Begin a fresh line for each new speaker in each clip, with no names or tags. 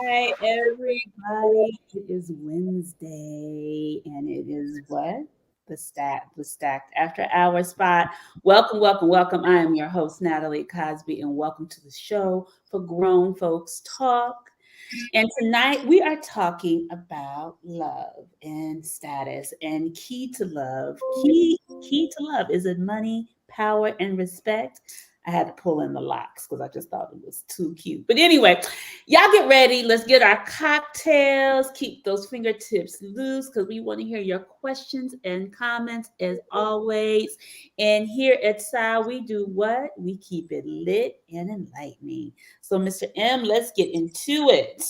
Hi, everybody. It is Wednesday, and it is what? The Stacked After Hour spot. Welcome, welcome, welcome. I am your host, Natalie Cosby, and welcome to the show for Grown Folks Talk. And tonight we are talking about love and status and key to love. Key to love. Is it money, power, and respect? I had to pull in the locks because I just thought it was too cute. But anyway, y'all get ready. Let's get our cocktails. Keep those fingertips loose because we want to hear your questions and comments as always. And here at SAI, we do what? We keep it lit and enlightening. So, Mr. M, let's get into it.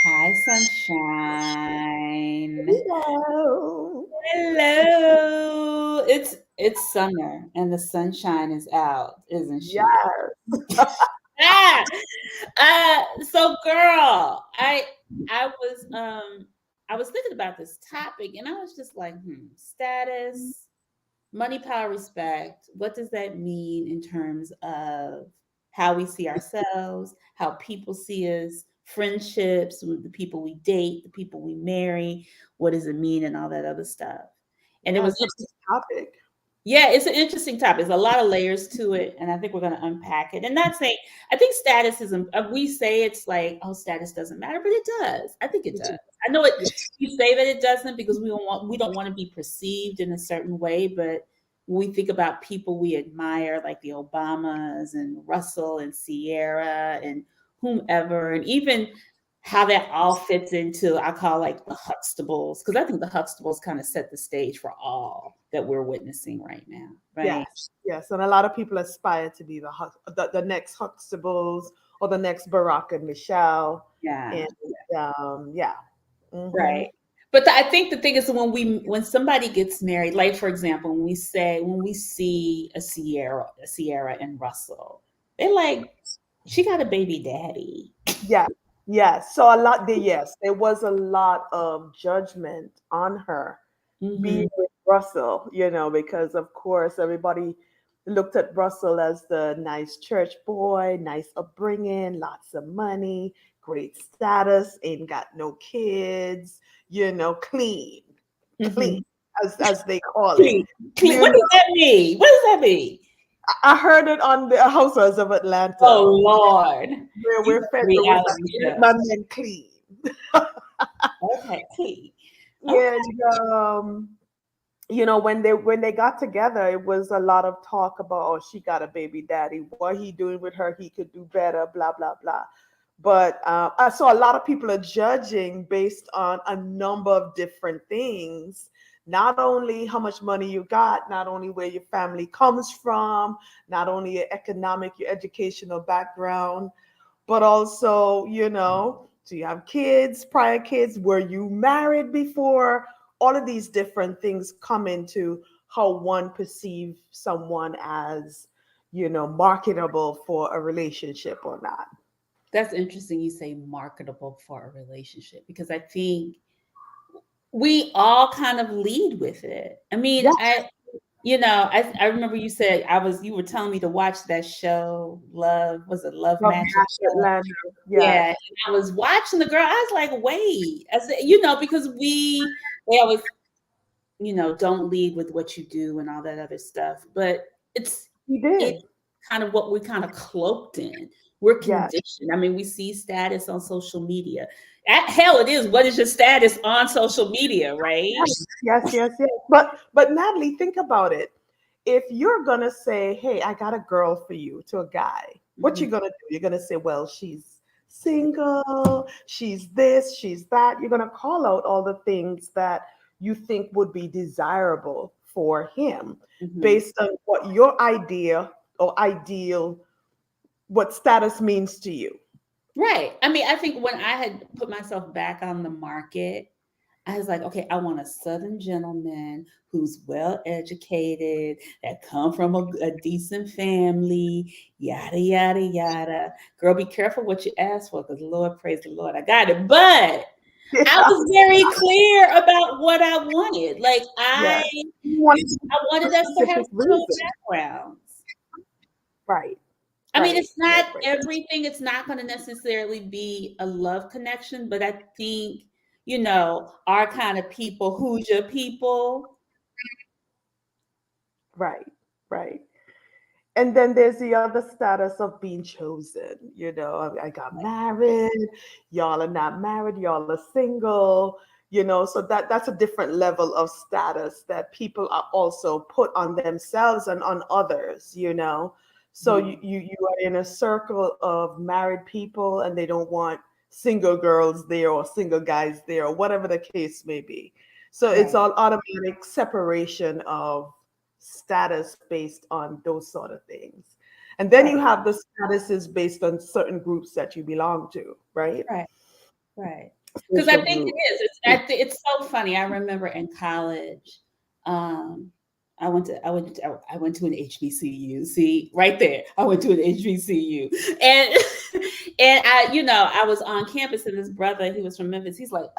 Hi, sunshine.
Hello.
Hello. It's summer and the sunshine is out, isn't she?
Yes.
Ah, so girl, I was thinking about this topic and I was just like, status, money, power, respect. What does that mean in terms of how we see ourselves, how people see us, friendships with the people we date, the people we marry? What does it mean, and all that other stuff? And it was
Yes, a big topic.
yeah, it's an interesting topic. There's a lot of layers to it, and I think we're going to unpack it. And not saying I think status is. We say it's like, oh, status doesn't matter, but it does. I think it
It
does.
is.
I know it.
Yes.
You say that it doesn't because we don't want to be perceived in a certain way, but when we think about people we admire, like the Obamas and Russell and Sierra and whomever, and even how that all fits into I call like the Huxtables, because I think the Huxtables kind of set the stage for all that we're witnessing right now, right?
Yes. Yes. And a lot of people aspire to be the next Huxtables or the next Barack and Michelle.
Yeah,
And yeah. Hmm.
right. But I think the thing is when somebody gets married, like for example, when we see a Sierra and Russell, they're like, she got a baby daddy.
Yeah. Yes. Yes, there was a lot of judgment on her being
Hmm.
with Russell, because of course everybody looked at Russell as the nice church boy, nice upbringing, lots of money, great status, ain't got no kids, clean, clean,
Hmm.
as they call it.
Clean, clean.
You
What
know,
does that mean? What does that mean?
I heard it on the Housewives of Atlanta,
Oh Lord, you
where
got a
Federer was like,
reality
"Get
show.
my men clean."
Okay, clean. Okay.
And when they got together, it was a lot of talk about, oh, she got a baby daddy, what he doing with her, he could do better, blah blah blah. But I saw a lot of people are judging based on a number of different things, not only how much money you got, not only where your family comes from, not only your economic, your educational background, but also, do you have kids, prior kids? Were you married before? All of these different things come into how one perceives someone as, marketable for a relationship or not.
That's interesting you say marketable for a relationship because I think we all kind of lead with it. I mean,
Yeah,
I remember you were telling me to watch that show, Love, was it Love
love
Magic
Match
Show?
Atlanta.
Yeah,
Yes.
and I was watching the girl. I was like, wait, I said, because they always, don't lead with what you do and all that other stuff. But
He
it's
did.
kind of what we're kind of cloaked in. We're
Yes.
conditioned. I mean, we see status on social media. Hell, it is. What is your status on social media, right?
Yes, yes, yes, yes. But Natalie, think about it. If you're gonna say, "Hey, I got a girl for you," to a guy, what you
Mhm.
gonna do? You're gonna say, "Well, she's single, she's this, she's that." You're gonna call out all the things that you think would be desirable for him
Mhm.
based on what your idea or ideal, what status means to you.
Right. I mean, I think when I had put myself back on the market, I was like, okay, I want a Southern gentleman who's well educated, that come from a decent family, yada yada yada. Girl, be careful what you ask for, because Lord, praise the Lord, I got it. But I
Yeah,
was very clear about what I wanted. Like
yeah. You want it
I
for
wanted
a
us to have
specific
similar
reason.
backgrounds.
Right,
I mean,
right,
it's not
right, right,
everything. It's not going to necessarily be a love connection, but I think, you know, our kind of people, who's your people?
right, right. And then there's the other status of being chosen. You know, I got
Like,
married. Y'all are not married. Y'all are single. You know, so that's a different level of status that people are also put on themselves and on others. You know, so
mhm,
you are in a circle of married people, and they don't want single girls there or single guys there or whatever the case may be. So it's
right,
all automatic separation of status based on those sort of things. And then you
right,
have the statuses based on certain groups that you belong to, right?
right, right. Because I
Social
think it
group.
is. It's so funny. I remember in college, um, I went to an HBCU. See, right there, I went to an HBCU, and and I, you know, I was on campus, and this brother, he was from Memphis. He's like,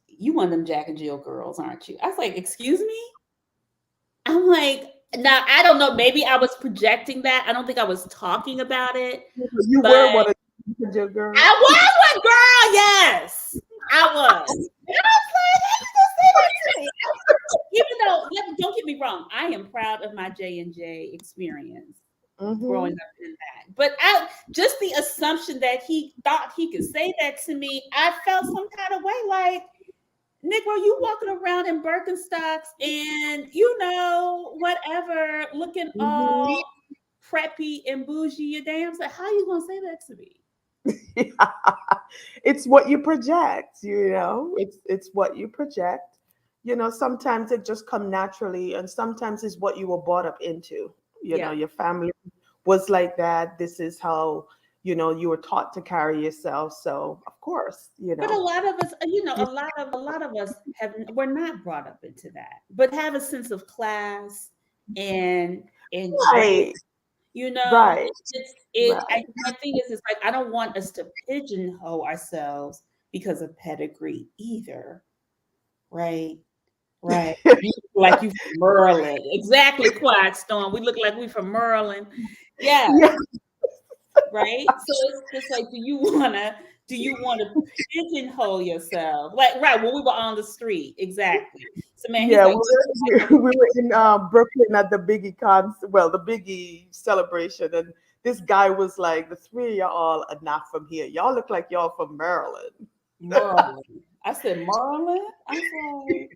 you one of them Jack and Jill girls, aren't you? I was like, excuse me? I'm like, now I don't know. Maybe I was projecting that. I don't think I was talking about it,
You
but
were one of the girls.
I was a girl. Yes, I was. And I was like, how you gonna say that to me? Even though, don't get me wrong, I am proud of my J&J experience growing
Hmm.
up in that. But I just the assumption that he thought he could say that to me, I felt some kind of way like, Negro, you walking around in Birkenstocks and you know whatever, looking all
Hmm.
preppy and bougie. Your damn self. How you gonna say that to me?
Yeah. It's what you project, you know. It's what you project. You know, sometimes it just come naturally, and sometimes it's what you were brought up into. You know,
Yeah.
your family was like that. This is how, you know, you were taught to carry yourself. So of course, you
But a
know.
lot of us, you know, a lot of us have we're not brought up into that, but have a sense of class and grace.
Right,
You know,
right,
I,
right.
my thing is, like I don't want us to pigeonhole ourselves because of pedigree either, right? Right. You look like you from Maryland. Exactly, Quiet Storm. We look like we from Maryland. Yeah,
Yeah,
right. So it's just like, do you wanna pigeonhole yourself? Like, right, when we were on the street, exactly. So man, he's
yeah.
like,
We were in Brooklyn at the Biggie well, the Biggie celebration, and this guy was like, "The three of y'all are not from here. Y'all look like y'all from Maryland."
Maryland. I said, Maryland? I was like,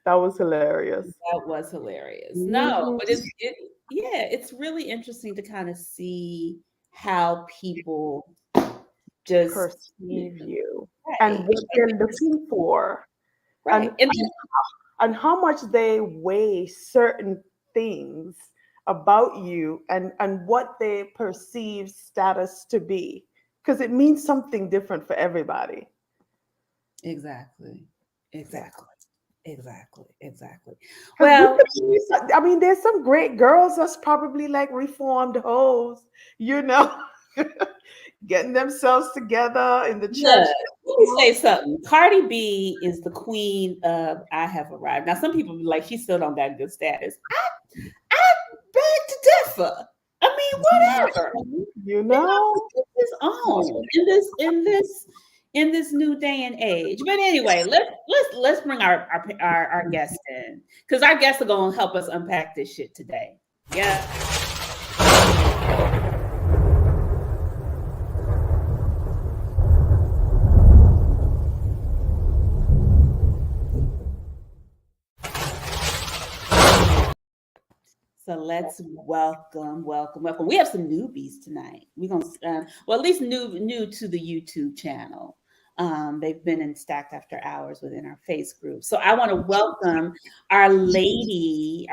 That was hilarious.
that was hilarious. No,
Mhm.
but yeah, it's really interesting to kind of see how people just
Perceive you and
right,
what they're looking for, and
right, and
and how much they weigh certain things about you, and what they perceive status to be, because it means something different for everybody.
exactly, exactly, exactly, exactly.
Because we
Well,
could be, I mean, there's some great girls that's probably like reformed hoes, you know, getting themselves together in the church.
look, let me say something. Cardi B is the queen of "I Have Arrived." Now, some people be like, she still don't got good status. I beg to differ. I mean, whatever.
You
You know,
know,
it's his own in this new day and age. But anyway, let's bring our guest in, because our guests are gonna help us unpack this shit today. Yeah. So let's welcome. We have some newbies tonight. We're gonna, well, at least new to the YouTube channel. They've been in Stacked After Hours within our face group. So I want to welcome our lady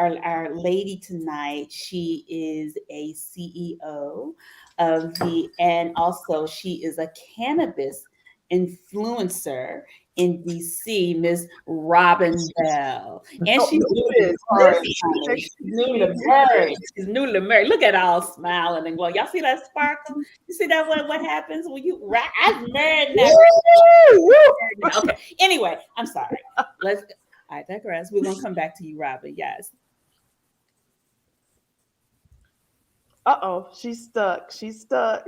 tonight. She is a CEO of and also she is a cannabis influencer in DC, Miss Robin Bell. And
Oh,
she's
this
new to
is her.
this time. She's new to
E17.
marriage. She's new to marriage. Look at all smiling and going. Y'all see that sparkle? You see that what happens when you I'm married now.
Woo, woo.
Okay. Anyway, I'm sorry. I digress. We're gonna come back to you, Robin. Yes.
Uh-oh, she's stuck. She's stuck.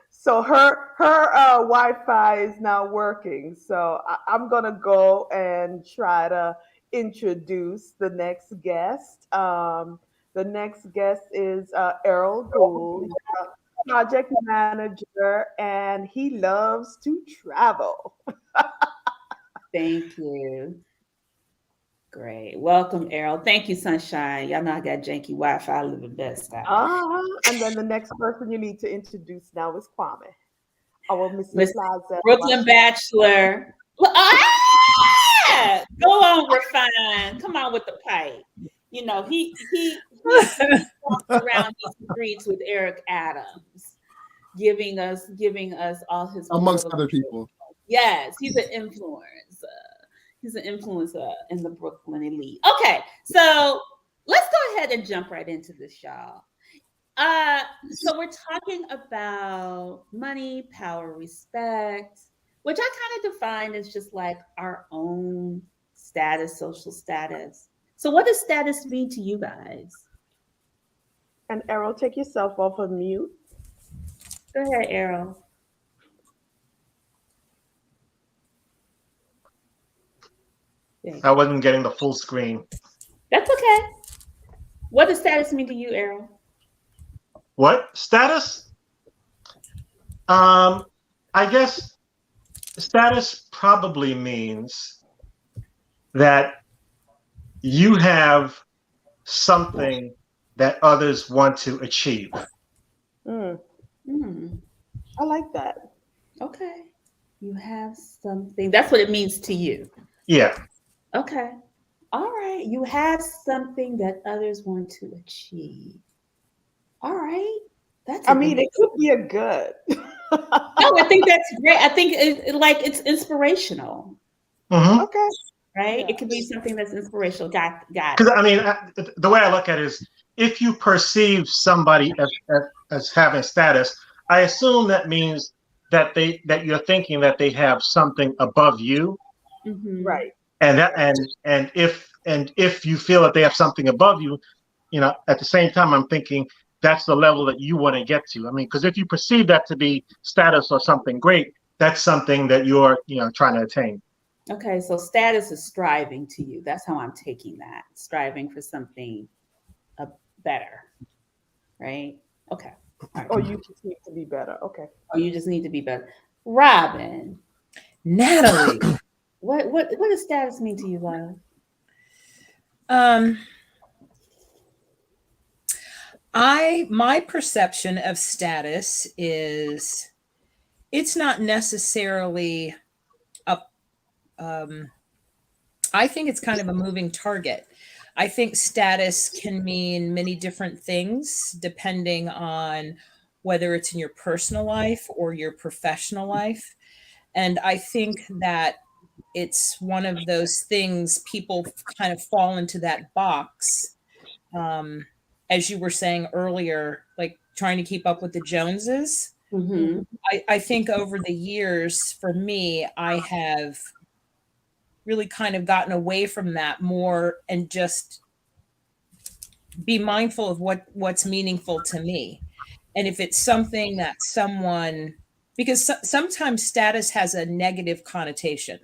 So her Wi-Fi is not working. So I'm gonna go and try to introduce the next guest. The next guest is Errol Gould, project manager, and he loves to travel.
Thank you. Great. Welcome, Errol. Thank you, Sunshine. Y'all know I got janky Wi-Fi. I live in best style.
And then the next person you need to introduce now is Kwame, our Mr.
Miss
Plaza.
Brooklyn Bachelor. Ah! Go on, Refine. Come on with the pipe. You know, he walks around these streets with Eric Adams, giving us all his
amongst
political.
other people.
Yes, he's an influencer. He's an influencer in the Brooklyn elite. Okay, so let's go ahead and jump right into this, y'all. So we're talking about money, power, respect, which I kind of define as just like our own status, social status. So what does status mean to you guys?
And Errol, take yourself off of mute.
Go ahead, Errol.
I wasn't getting the full screen.
That's okay. What does status mean to you, Errol?
What? Status? I guess status probably means that you have something that others want to achieve.
Mm,
Hmm.
I like that.
Okay. You have something. That's what it means to you.
Yeah.
Okay. All right. You have something that others want to achieve. All right. That's
I
a
mean,
good.
it could be a good.
No, I think that's great. I think it's inspirational,
Mm-hmm.
Okay.
right?
Yeah.
It could be something that's inspirational. Got
Because
it.
I mean, the way I look at it is, if you perceive somebody as having status, I assume that means that you're thinking that they have something above you,
Mm-hmm.
Right.
and that and if you feel that they have something above you, at the same time, I'm thinking that's the level that you want to get to. I mean, because if you perceive that to be status or something great, that's something that you're trying to attain.
Okay, so status is striving to you. That's how I'm taking that. Striving for something better, right? Okay. All right.
Or you just need to be better. Okay.
Or you just need to be better. Robin,
Natalie.
what does status mean to you, love?
My perception of status is it's not necessarily a I think it's kind of a moving target. I think status can mean many different things depending on whether it's in your personal life or your professional life. And I think that it's one of those things people kind of fall into that box. As you were saying earlier, like trying to keep up with the Joneses.
Mm-hmm.
I think over the years, for me, I have really kind of gotten away from that more and just be mindful of what's meaningful to me. And if it's something that someone, because sometimes status has a negative connotation.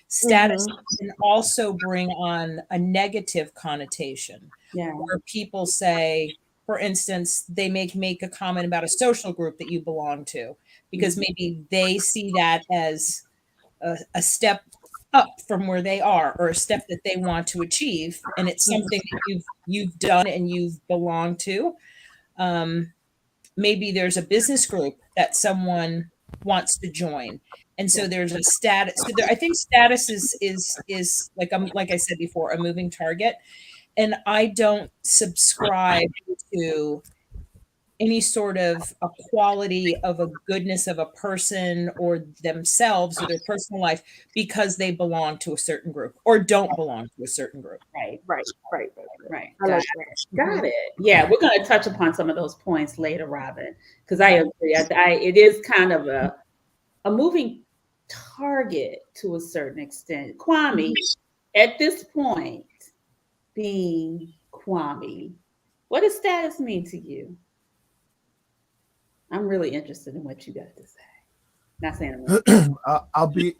Status can also bring on a negative connotation.
Yeah.
Where people say, for instance, they make a comment about a social group that you belong to, because maybe they see that as a step up from where they are, or a step that they want to achieve, and it's something that you've done and you've belonged to. Maybe there's a business group that someone wants to join, and so there's a status. So I think status is like I said before, a moving target, and I don't subscribe to any sort of a quality of a goodness of a person or themselves or their personal life because they belong to a certain group or don't belong to a certain group.
Right.
Right, right, right, right.
Right.
I like
Got
that.
it. Yeah, we're going to touch upon some of those points later, Robin, because I agree. It is kind of a moving target to a certain extent. Kwame, at this point, being Kwame, what does status mean to you? I'm really interested in what you got to say. Not saying I'm really.
I'll be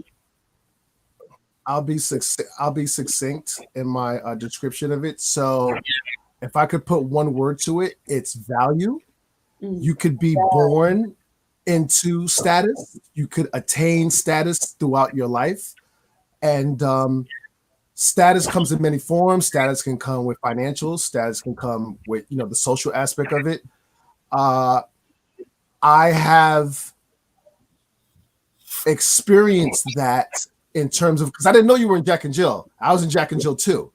I'll be succinct in my description of it. So, if I could put one word to it, it's value. You could be born into status. You could attain status throughout your life, and status comes in many forms. Status can come with financial. Status can come with the social aspect of it. I have experienced that in terms of, because I didn't know you were in Jack and Jill. I was in Jack and Jill too.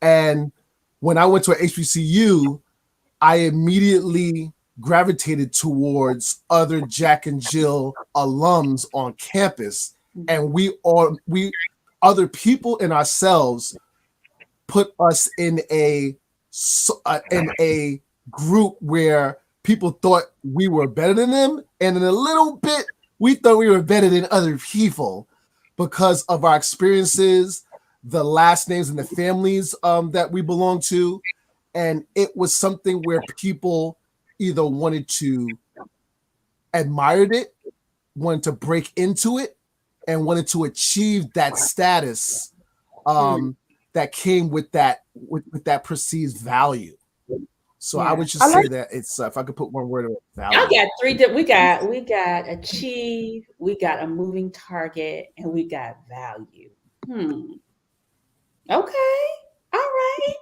And when I went to an HBCU, I immediately gravitated towards other Jack and Jill alums on campus. And we other people and ourselves put us in a group where people thought we were better than them, and in a little bit we thought we were better than other people because of our experiences, the last names and the families that we belong to. And it was something where people either wanted to admired it, wanted to break into it, and wanted to achieve that status that came with that perceived value. So I would just say that it's if I could put one word on it, value.
I got three. We got achieve, we got a moving target, and we got value. Okay. All right.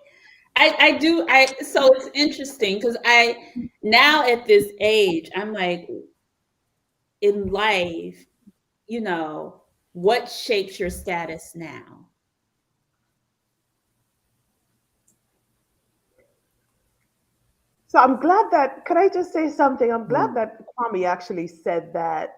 I do. So it's interesting because now at this age, I'm like, in life, what shapes your status now?
So I'm glad that, could I just say something? I'm glad that Kwame actually said that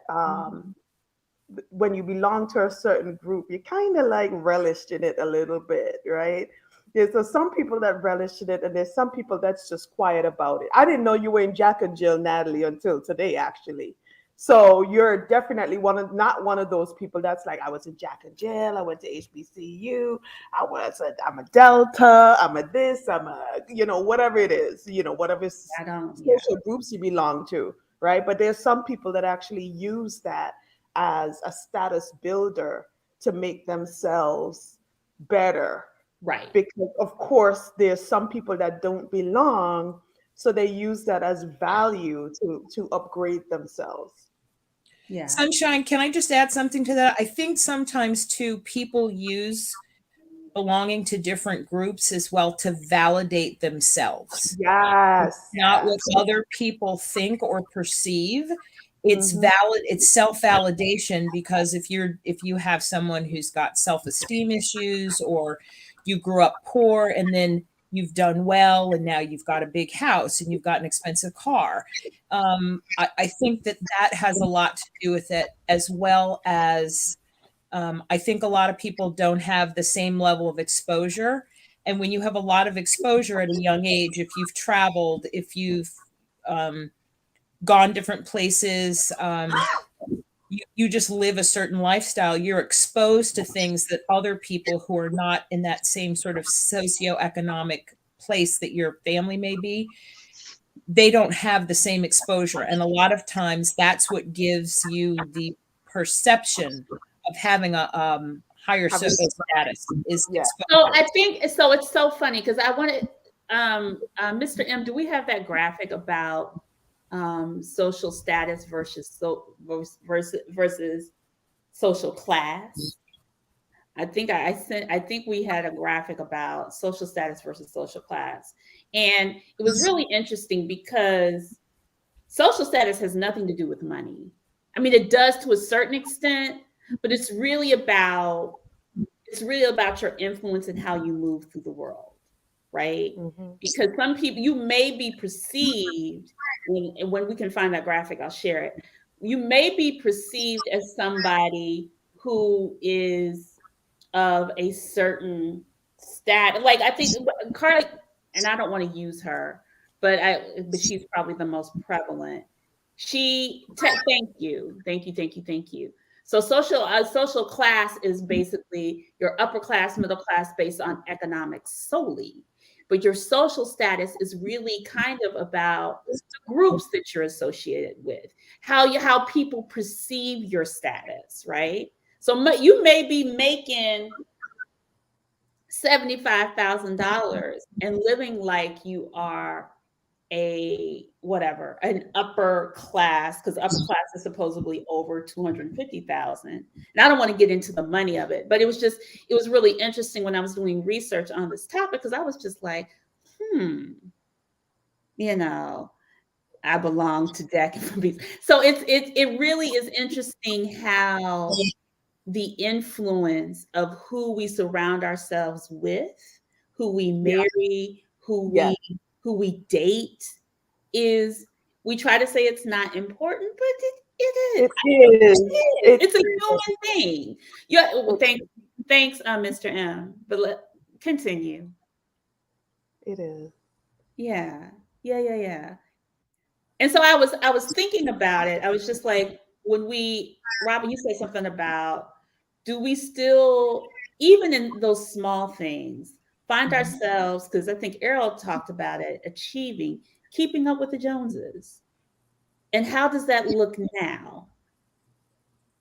when you belong to a certain group, you kind of like relished in it a little bit, right? There's some people that relish in it, and there's some people that's just quiet about it. I didn't know you were in Jack and Jill, Natalie, until today, actually. So you're definitely not one of those people that's like, I was in Jack and Jill, I went to HBCU, I'm a Delta, I'm a this, I'm a, whatever it is, whatever social groups you belong to, right? But there's some people that actually use that as a status builder to make themselves better.
Right.
Because of course there's some people that don't belong, so they use that as value to upgrade themselves.
Yeah.
Sunshine, can I just add something to that? I think sometimes too, people use belonging to different groups as well to validate themselves.
Yes.
Not what other people think or perceive. It's valid, it's self-validation, because if you have someone who's got self-esteem issues, or you grew up poor and then you've done well and now you've got a big house and you've got an expensive car. I think that has a lot to do with it, as well as I think a lot of people don't have the same level of exposure. And when you have a lot of exposure at a young age, if you've traveled, if you've gone different places, you just live a certain lifestyle, you're exposed to things that other people who are not in that same sort of socioeconomic place that your family may be, they don't have the same exposure. And a lot of times that's what gives you the perception of having a higher social status is exposure.
So I think, so it's so funny because I wanted, Mr. M, do we have that graphic about social status versus social class? I think we had a graphic about social status versus social class. And it was really interesting because social status has nothing to do with money. I mean, it does to a certain extent, but it's really about your influence and how you move through the world. right?
Mhm.
Because some people, you may be perceived, when we can find that graphic, I'll share it. You may be perceived as somebody who is of a certain stat. Like I think Carly, and I don't want to use her, but she's probably the most prevalent. Thank you, thank you, thank you, thank you. So social class is basically your upper class, middle class based on economics solely. But your social status is really kind of about the groups that you're associated with, how people perceive your status, right? So you may be making $75,000 and living like you are an upper class, because upper class is supposedly over 250,000. And I don't want to get into the money of it, but it was really interesting when I was doing research on this topic, because I was just like, you know, I belong to Jack and Beats. So it really is interesting how the influence of who we surround ourselves with, who we marry,
Yeah.
who we date is. We try to say it's not important, but it is.
It is.
It's a human thing. Yeah. Thanks, Mr. M. But continue.
It is.
Yeah. Yeah. And so I was thinking about it. I was just like, Robin, you said something about, do we still, even in those small things, find ourselves, because I think Errol talked about it, keeping up with the Joneses. And how does that look now?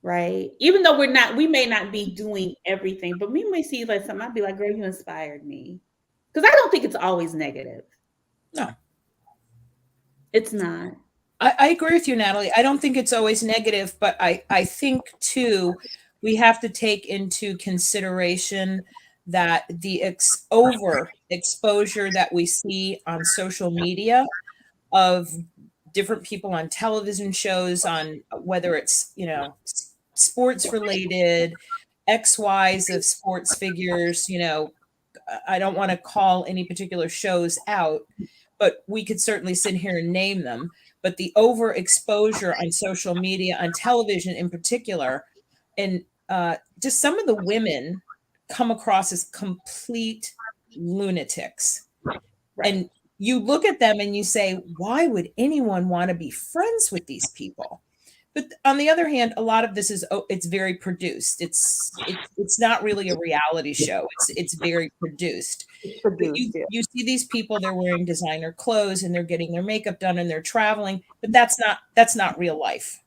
Right? Even though we may not be doing everything, but we may see like something, I'd be like, girl, you inspired me. Because I don't think it's always negative.
No.
It's not.
I agree with you, Natalie. I don't think it's always negative, but I think too, we have to take into consideration that the over exposure that we see on social media of different people on television shows, on whether it's, sports related, XYs of sports figures, I don't want to call any particular shows out, but we could certainly sit here and name them. But the overexposure on social media, on television in particular, and just some of the women come across as complete lunatics.
Right.
And you look at them and you say, why would anyone want to be friends with these people? But on the other hand, a lot of this it's very produced. It's not really a reality show. It's very produced.
It's produced,
You see these people, they're wearing designer clothes and they're getting their makeup done and they're traveling, but that's not real life.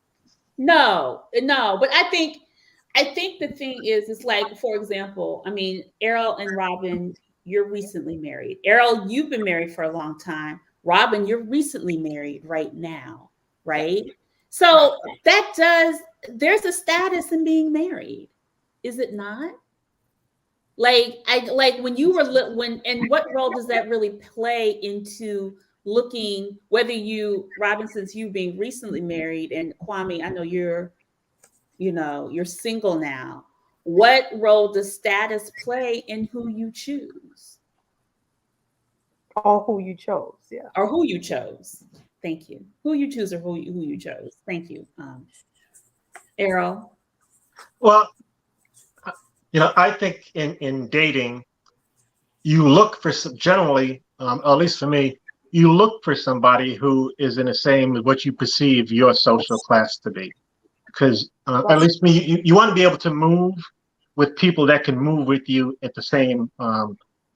No. But I think the thing is like, for example, I mean, Errol and Robin, you're recently married. Errol, you've been married for a long time. Robin, you're recently married right now, right? So there's a status in being married, is it not? Like when you were and what role does that really play into looking, whether Robin, since you being recently married, and Kwame, I know you're single now. What role does status play in who you choose?
Or who you chose, yeah.
Or who you chose. Thank you. Who you choose or who you chose. Thank you. Errol?
Well, I think in dating, you look for generally, at least for me, you look for somebody who is in the same as what you perceive your social class to be. Because at least me, you want to be able to move with people that can move with you at the same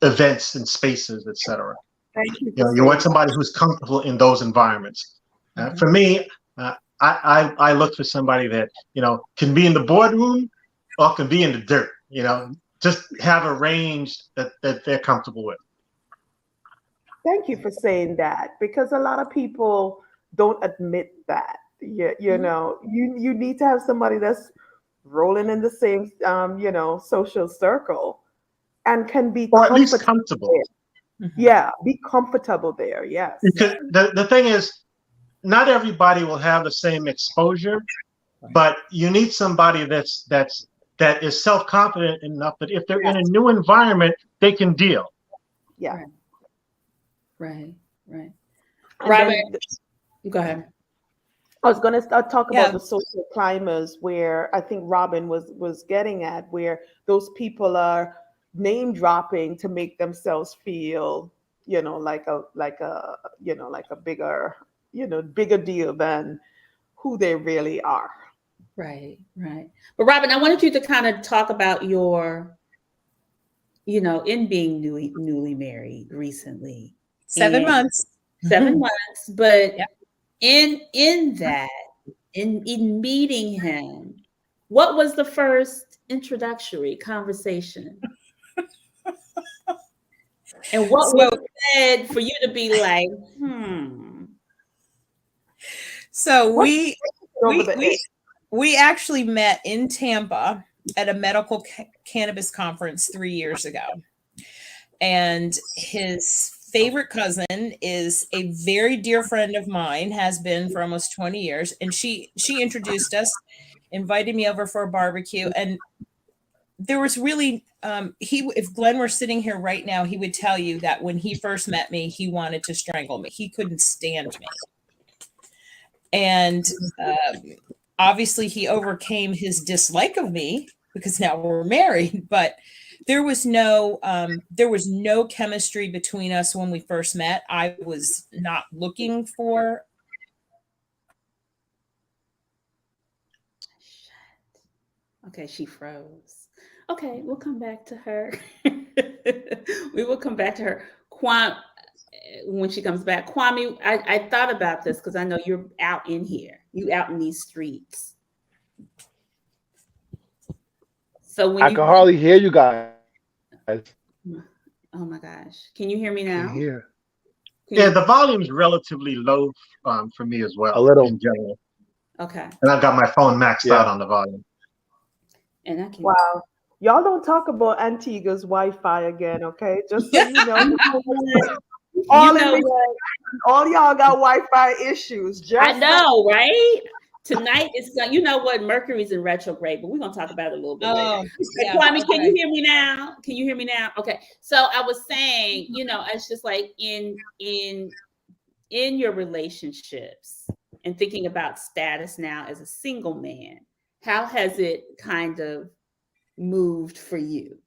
events and spaces, etc. You want somebody who's comfortable in those environments. For me, I look for somebody that can be in the boardroom or can be in the dirt. Just have a range that they're comfortable with.
Thank you for saying that, because a lot of people don't admit that. You need to have somebody that's rolling in the same social circle and can be
or at least comfortable.
Yeah, be comfortable there. Yes.
Because the thing is, not everybody will have the same exposure, but you need somebody that is self-confident enough that if they're in a new environment, they can deal.
Yeah.
Right. Right.
And
Robin,
then
go ahead.
I was going to start talk about
Yeah.
the social climbers, where I think Robin was getting at, where those people are name dropping to make themselves feel, like a bigger, bigger deal than who they really are.
Right. Right. But Robin, I wanted you to kind of talk about your, in being newly married recently,
7 months.
7 months, but
Yep.
in that, in meeting him, what was the first introductory conversation? And what
So
was said for you to be like,
so
What over
we
the
we
edge?
we actually met in Tampa at a medical cannabis conference 3 years ago. And his favorite cousin is a very dear friend of mine, has been for almost 20 years. And she introduced us, invited me over for a barbecue. And there was really if Glenn were sitting here right now, he would tell you that when he first met me, he wanted to strangle me. He couldn't stand me. And obviously he overcame his dislike of me because now we're married, but there was no chemistry between us when we first met. I was not looking for.
okay, she froze. Okay, we'll come back to her. We will come back to her. When she comes back. Kwame, I thought about this because I know you're out in here. You out in these streets. So when
I
you
can hardly hear you guys.
oh my gosh. Can you hear me
Can't
now?
hear
Can
Yeah,
you
the volume's relatively low for me as
a
well
little.
in general,
okay.
and I've got my phone maxed out
Yeah.
on the volume.
And I can
Wow. Y'all don't talk about Antigua's Wi-Fi again, okay? Just so you know,
you know what? You
all in
know
the
what?
all y'all got Wi-Fi issues.
I
Just saying.
know, right? Tonight is you know what? Mercury's in retrograde, but we're gonna talk about it a little bit later.
Oh,
Hey,
yeah.
Kwame, can you
Okay.
hear me now? Can you hear me now? Okay. So I was saying, it's just like in your relationships and thinking about status now as a single man, how has it kind of moved for you?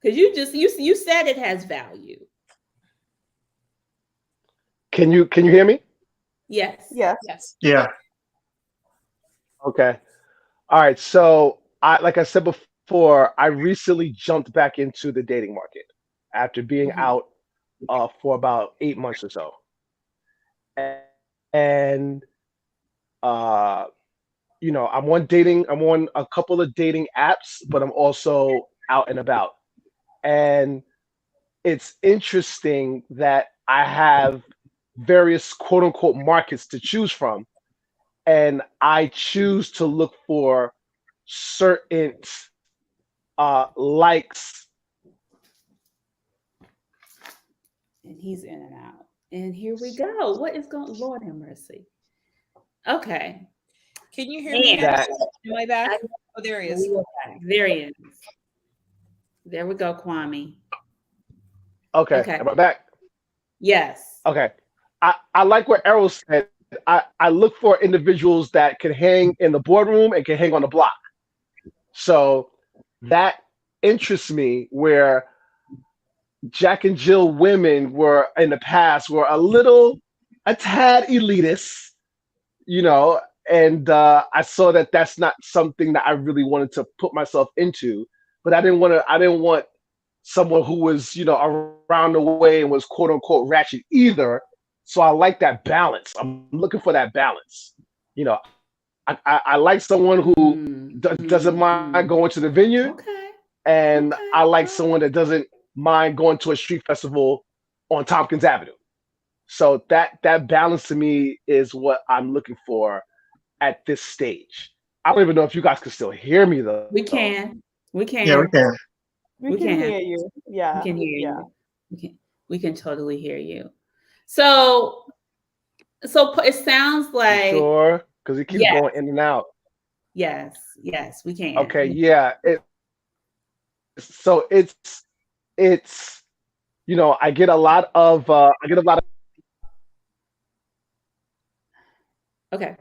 Because you said it has value.
Can you hear me?
Yes.
Yes.
Yes.
Yeah,
Okay. All right. So like I said before, I recently jumped back into the dating market after being
Mhm.
out for about 8 months or so. And uh, I'm on a couple of dating apps, but I'm also out and about. And it's interesting that I have various quote unquote markets to choose from, and I choose to look for certain likes.
And he's in and out. And here we go. What is going? Lord have mercy. Okay.
Can you hear me
Man,
now?
That
Am I back?
I,
Oh, there he is.
we are back. There he is. There we go, Kwame.
okay?
Okay.
Am I back?
Yes.
Okay. I like what Errol said. I look for individuals that can hang in the boardroom and can hang on the block. So that interests me, where Jack and Jill women were in the past were a tad elitist, you know, and I saw that that's not something that I really wanted to put myself into. But I didn't want someone who was, around the way and was quote unquote ratchet either. So I like that balance. I'm looking for that balance. You know, I like someone who doesn't mind
Mm.
going to the vineyard,
Okay.
and
Okay.
I like
Oh.
someone that doesn't mind going to a street festival on Tompkins Avenue. So that balance to me is what I'm looking for at this stage. I don't even know if you guys can still hear me though.
We can. We
yeah, we
can.
can.
We
We
can
can.
hear you.
We
Yeah.
can hear
Yeah.
you. We can totally hear you. So it sounds
You
like
sure? Because it keeps
yes,
going in and out.
yes, we can.
Okay, yeah. So it's I get a lot of
Okay.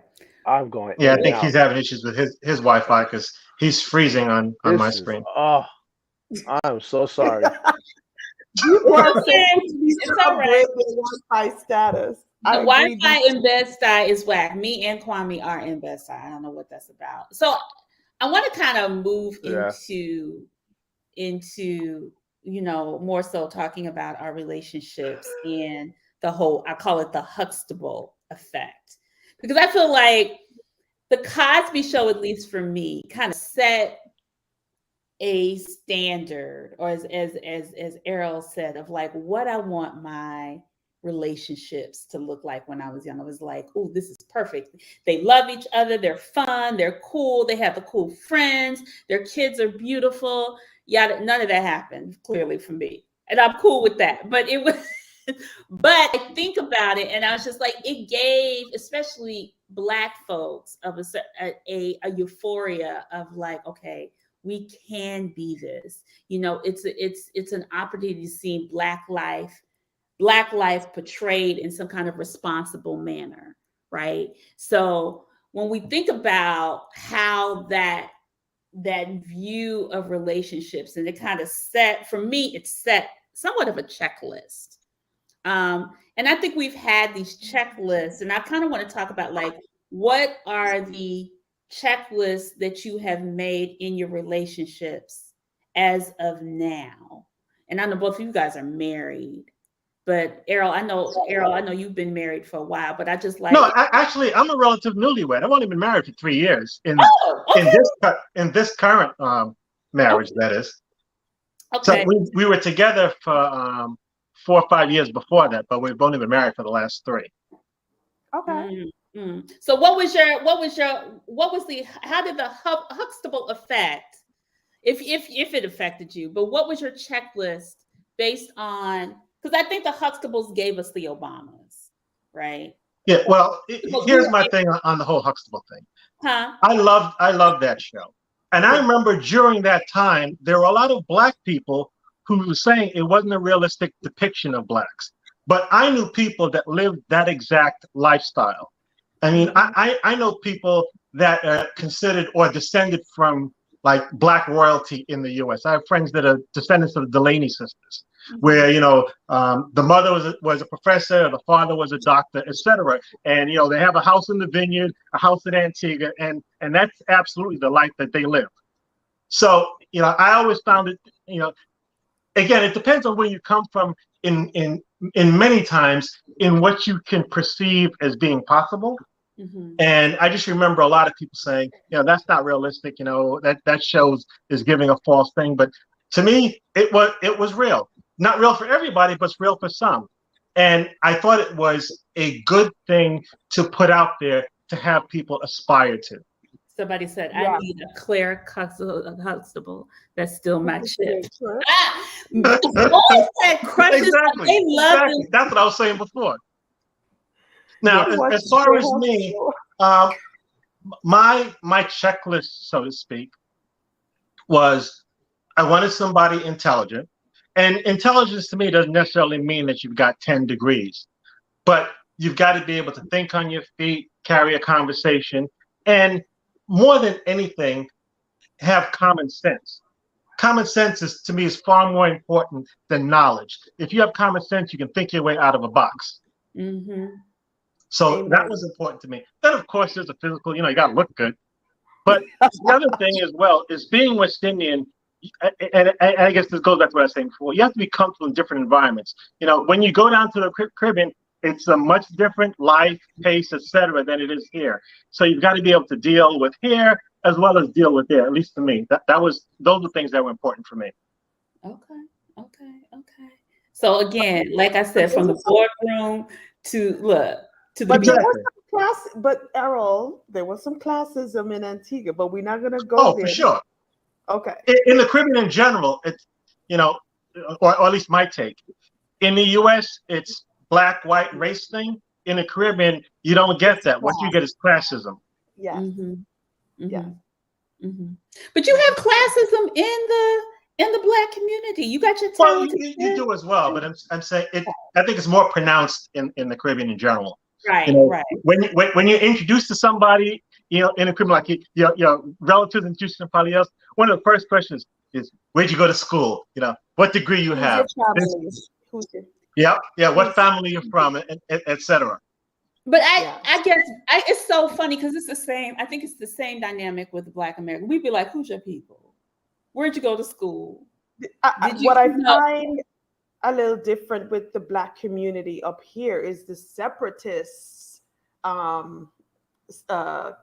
I'm going
Yeah,
in
I
and
think he's
out.
having issues with his Wi-Fi because he's freezing on my
This is
screen.
I'm so sorry.
People are saying
Okay,
we need
it's
to
all right.
upgrade their Wi-Fi status.
The
I agree.
Wi-Fi in Bed-Stuy is whack. Me and Kwame are in Bed-Stuy. I don't know what that's about. So I want to kind of move
Yeah.
into more so talking about our relationships and the whole, I call it the Huxtable effect, because I feel like the Cosby Show, at least for me, kind of set a standard, or as Errol said, of like what I want my relationships to look like when I was young. I was like, oh, this is perfect. They love each other, they're fun, they're cool, they have the cool friends, their kids are beautiful. Yada, none of that happened clearly for me. And I'm cool with that. But it was but I think about it and I was just like, it gave especially Black folks of a euphoria of like, okay, we can be this. It's an opportunity to see Black life portrayed in some kind of responsible manner, right? So when we think about how that view of relationships, and it kind of set, for me, it set somewhat of a checklist. And I think we've had these checklists, and I kind of want to talk about like, what are the checklists that you have made in your relationships as of now? And I know both of you guys are married, but Errol, I know you've been married for a while, but I just like.
No, actually, I'm a relative newlywed. I've only been married for 3 years
Oh, okay.
in this current marriage,
Okay.
that is.
Okay.
So we were together for 4 or 5 years before that, but we've only been married for the last 3.
Okay.
Mm-hmm. So how did the Huxtable affect, if it affected you, but what was your checklist based on, because I think the Huxtables gave us the Obamas, right?
Yeah, well,
Because we
here's
were,
my thing on the whole Huxtable thing.
huh?
I loved that show. And I remember during that time, there were a lot of Black people who were saying it wasn't a realistic depiction of Blacks. But I knew people that lived that exact lifestyle. I mean, I know people that are considered or descended from like Black royalty in the U.S. I have friends that are descendants of the Delaney sisters, where the mother was a professor, the father was a doctor, etc. And they have a house in the vineyard, a house in Antigua, and that's absolutely the life that they live. So I always found it. Again, it depends on where you come from. In many times, in what you can perceive as being possible.
Mm-hmm.
And I just remember a lot of people saying, that's not realistic. That shows is giving a false thing. But to me, it was real. Not real for everybody, but it's real for some. And I thought it was a good thing to put out there to have people aspire to.
Somebody said,
Yeah.
I need a Claire Huxtable. That's still my chip.
Sure.
Boys said crushes.
Exactly.
They love
Exactly.
them.
That's what I was saying before. Now,
Yeah.
as far as me, my checklist, so to speak, was I wanted somebody intelligent. And intelligence to me doesn't necessarily mean that you've got 10 degrees, but you've got to be able to think on your feet, carry a conversation, and more than anything, have common sense. Common sense to me is far more important than knowledge. If you have common sense, you can think your way out of a box.
Mm-hmm.
So
Amen.
that was important to me. Then, of course, there's a physical, you got to look good. But the other thing as well is being West Indian, and I guess this goes back to what I was saying before, you have to be comfortable in different environments. When you go down to the Caribbean, it's a much different life, pace, etc., than it is here. So you've got to be able to deal with here as well as deal with there, at least for me. Those are things that were important for me.
Okay. So again, like I said, from the boardroom to the
But there
meeting.
was some class. But Errol, there was some classism in Antigua. But we're not gonna go
Oh,
there.
for sure.
Okay.
In the Caribbean in general, it's or at least my take. In the U.S., it's black, white, race thing. In the Caribbean, you don't get that. What you get is classism.
Yes.
Mm-hmm.
Yes.
Mm-hmm. But you have classism in the Black community. You got your
Well,
talented
you
kids.
do as well, but I'm saying it. I think it's more pronounced in the Caribbean in general.
Right,
You know,
right.
when you're introduced to somebody, you know, in a Caribbean, like your relatives introduced to somebody else, one of the first questions is, "Where'd you go to school? You know, what degree you
Who's your
have? This,
family? Who's your
yeah, what
who's
family you're from, et cetera."
But
yeah.
I guess it's so funny because it's the same. I think it's the same dynamic with the Black American. We'd be like, "Who's your people? Where'd you go to school? Did you,
What I
you know?"
find a little different with the Black community up here is the separatists um,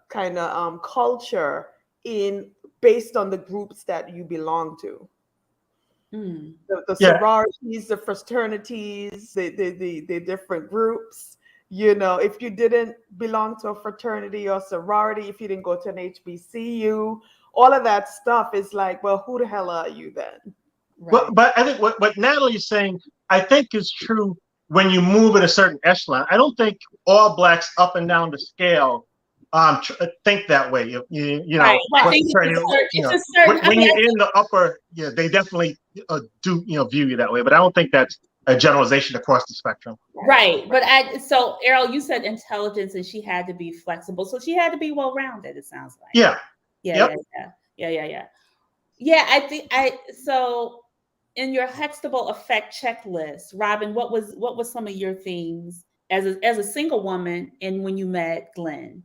kind of culture in based on the groups that you belong to.
Mm,
The
Yeah,
sororities, the fraternities, the different groups. You know, if you didn't belong to a fraternity or sorority, if you didn't go to an HBCU, all of that stuff is like, well, who the hell are you then?
well,
right.
but I think what Natalie is saying, I think is true when you move in a certain echelon. I don't think all blacks up and down the scale think that way. You
Right.
know
I
what
think
you
it's
know
a certain. I
when
mean,
you're in the upper, yeah, they definitely do view you that way. But I don't think that's a generalization across the spectrum.
right. But so Errol, you said intelligence, and she had to be flexible, so she had to be well rounded. It sounds like.
Yeah.
Yeah,
Yep.
yeah, yeah, yeah, yeah, yeah. Yeah, I think so. In your Huxtable effect checklist, Robin, what was some of your things as a single woman and when you met Glenn?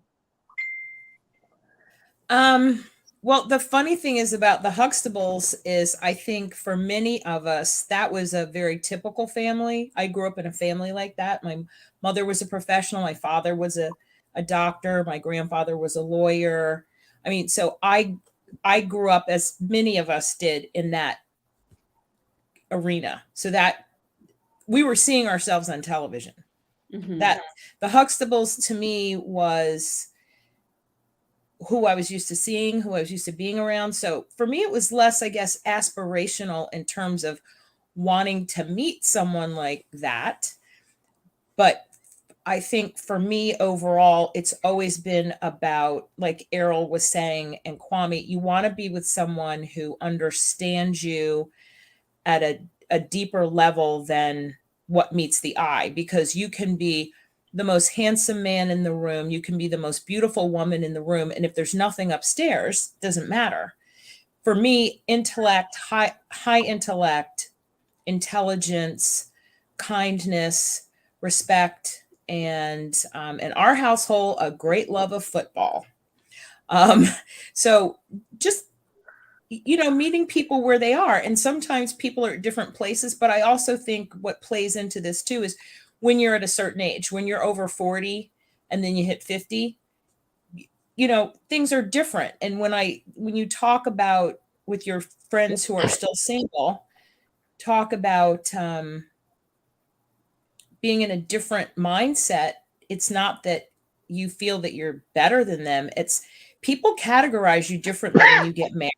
Well, the funny thing is about the Huxtables is I think for many of us, that was a very typical family. I grew up in a family like that. My mother was a professional. My father was a doctor. My grandfather was a lawyer. I mean, so I grew up as many of us did in that arena. So that we were seeing ourselves on television.
Mm-hmm.
That the Huxtables to me was who I was used to seeing, who I was used to being around. So for me, it was less, I guess, aspirational in terms of wanting to meet someone like that. But I think for me overall, it's always been about, like Errol was saying, and Kwame, you want to be with someone who understands you at a deeper level than what meets the eye, because you can be the most handsome man in the room, you can be the most beautiful woman in the room, and if there's nothing upstairs, it doesn't matter. For me, intellect, high intellect, intelligence, kindness, respect, and in our household, a great love of football. Um, so just meeting people where they are. And sometimes people are at different places, but I also think what plays into this too is when you're at a certain age, when you're over 40 and then you hit 50, things are different. And when you talk about with your friends who are still single, talk about being in a different mindset. It's not that you feel that you're better than them. It's people categorize you differently when you get married.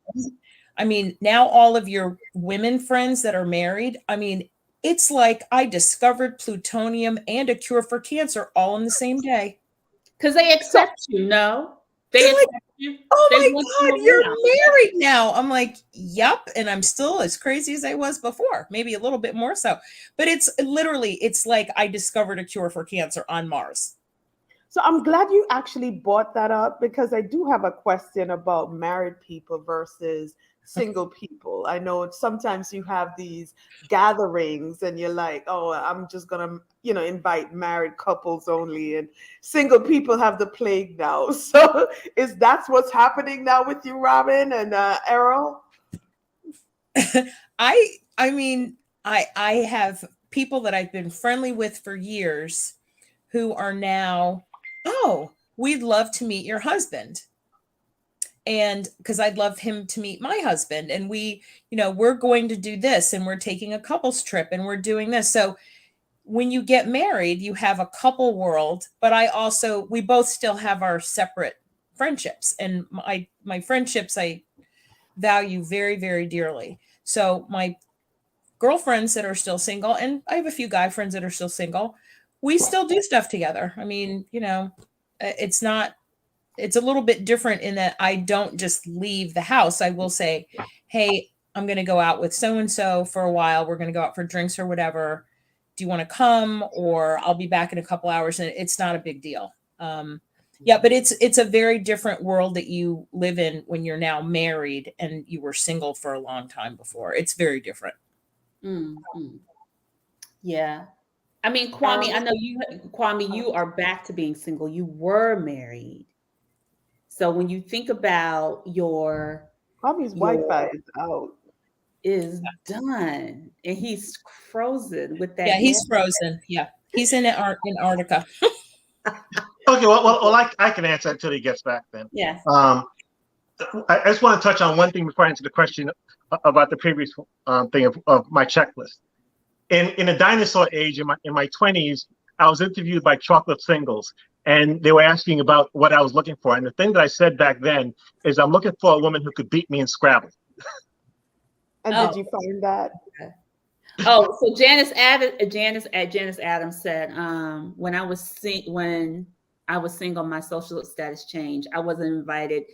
I mean, now all of your women friends that are married, I mean, it's like I discovered plutonium and a cure for cancer all in the same day.
Because they
So
accept you. No, they
They're like,
accept you.
oh
They
my
want you
God,
around.
you're married now. I'm like, yep. And I'm still as crazy as I was before, maybe a little bit more so. But it's like I discovered a cure for cancer on Mars.
So I'm glad you actually brought that up because I do have a question about married people versus single people. I know sometimes you have these gatherings and you're like, oh, I'm just gonna, invite married couples only, and single people have the plague now. So is that's what's happening now with you, Robin and Errol?
I mean, I have people that I've been friendly with for years who are now, oh, we'd love to meet your husband. And because I'd love him to meet my husband. And we're going to do this and we're taking a couples trip and we're doing this. So when you get married, you have a couple world, but we both still have our separate friendships. And my friendships I value very, very dearly. So my girlfriends that are still single, and I have a few guy friends that are still single, we still do stuff together. I mean, it's a little bit different in that I don't just leave the house. I will say, hey, I'm going to go out with so and so for a while. We're going to go out for drinks or whatever. Do you want to come? Or I'll be back in a couple hours, and it's not a big deal. Yeah, but it's a very different world that you live in when you're now married and you were single for a long time before. It's very different.
Mm-hmm. Yeah. I mean, Kwame, I know Kwame, you are back to being single. You were married. So when you think about
Kwame's Wi-Fi is out.
is done and he's frozen with that.
Yeah, he's frozen. Yeah, he's in Antarctica.
Okay, well, I can answer until he gets back then.
Yes.
I just want to touch on one thing before I answer the question about the previous thing of my checklist. In a dinosaur age, in my 20s, I was interviewed by Chocolate Singles, and they were asking about what I was looking for. And the thing that I said back then is, I'm looking for a woman who could beat me in Scrabble.
And did you find that?
Oh, so Janice Adams said, when I was single, my social status changed. I wasn't invited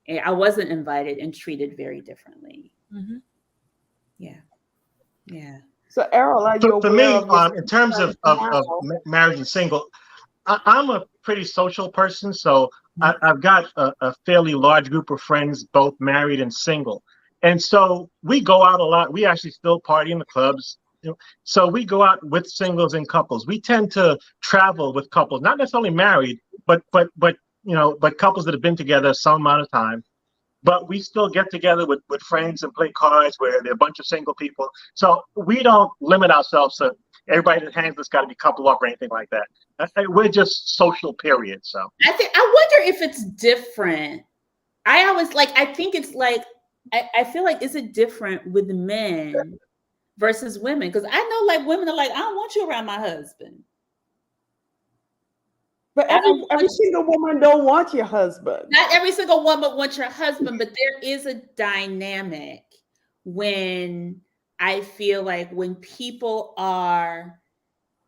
and treated very differently.
Mm-hmm.
Yeah. Yeah.
So Errol, are you
For
aware
me,
of
in terms of marriage and single, I'm a pretty social person, so I've got a fairly large group of friends, both married and single. And so we go out a lot. We actually still party in the clubs. So we go out with singles and couples. We tend to travel with couples, not necessarily married, but couples that have been together some amount of time. But we still get together with friends and play cards where there are a bunch of single people. So we don't limit ourselves to everybody that hangs us got to be coupled up or anything like that. We're just social, period. So
I wonder if it's different. I feel like, is it different with men versus women? Because I know like women are like, I don't want you around my husband.
But every single woman don't want your husband.
Not every single woman wants your husband, but there is a dynamic when I feel like when people are,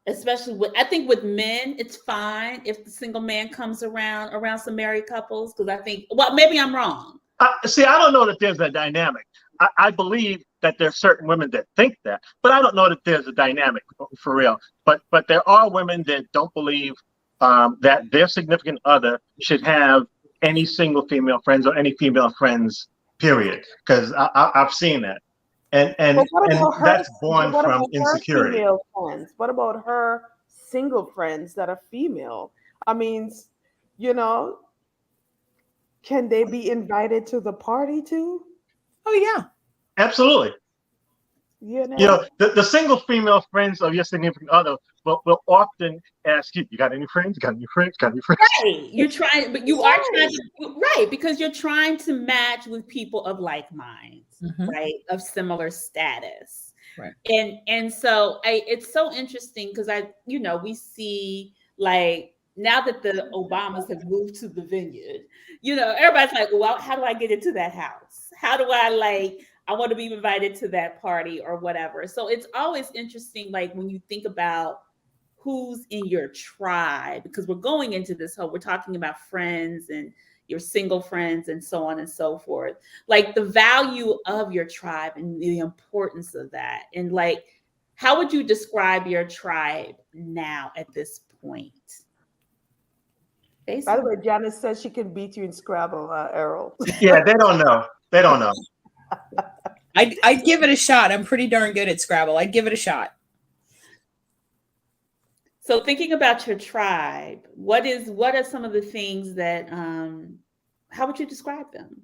especially I think with men, it's fine if the single man comes around some married couples, because I think, well, maybe I'm wrong.
See, I don't know that there's a dynamic. I believe that there are certain women that think that, but I don't know that there's a dynamic for real. But there are women that don't believe that their significant other should have any single female friends or any female friends, period. Because I've seen that, and that's born from insecurity.
Female friends? What about her single friends that are female? I mean, can they be invited to the party too?
Oh yeah,
absolutely. The single female friends of your significant other will often ask you, "You got any friends? Got any friends? Got any friends?"
Right. You're trying, but you are trying to, right, because you're trying to match with people of like minds, right, of similar status,
right.
And so it's so interesting because we see like now that the Obamas have moved to the vineyard, everybody's like, well, how do I get into that house? How do I want to be invited to that party or whatever. So it's always interesting, like when you think about who's in your tribe, because we're going into this we're talking about friends and your single friends and so on and so forth, like the value of your tribe and the importance of that. And like, how would you describe your tribe now at this point?
Basically. By the way, Janice says she can beat you in Scrabble, Errol.
Yeah, they don't know. They don't know.
I'd give it a shot. I'm pretty darn good at Scrabble. I'd give it a shot.
So thinking about your tribe, what are some of the things that, how would you describe them?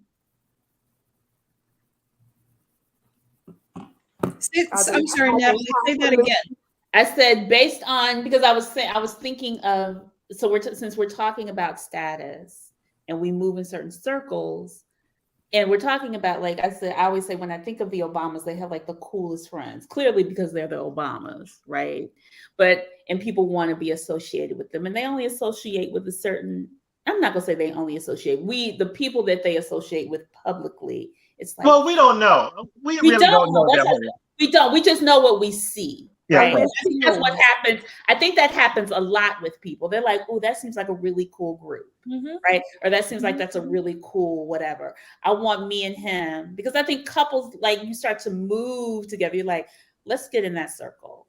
I'm sorry, Natalie, say that again.
I said based on, because I was thinking of, so since we're talking about status and we move in certain circles, and we're talking about, like I said, I always say when I think of the Obamas, they have like the coolest friends, clearly because they're the Obamas, right? And people want to be associated with them, and they only associate with a certain, I'm not gonna say they only associate, the people that they associate with publicly, it's like,
well, we don't know. We really don't know that.
We just know what we see.
Yeah,
right?
right.
I think that's what happens. I think that happens a lot with people. They're like, oh, that seems like a really cool group, right? Or that seems like that's a really cool whatever. I want me and him, because I think couples, like, you start to move together. You're like, let's get in that circle.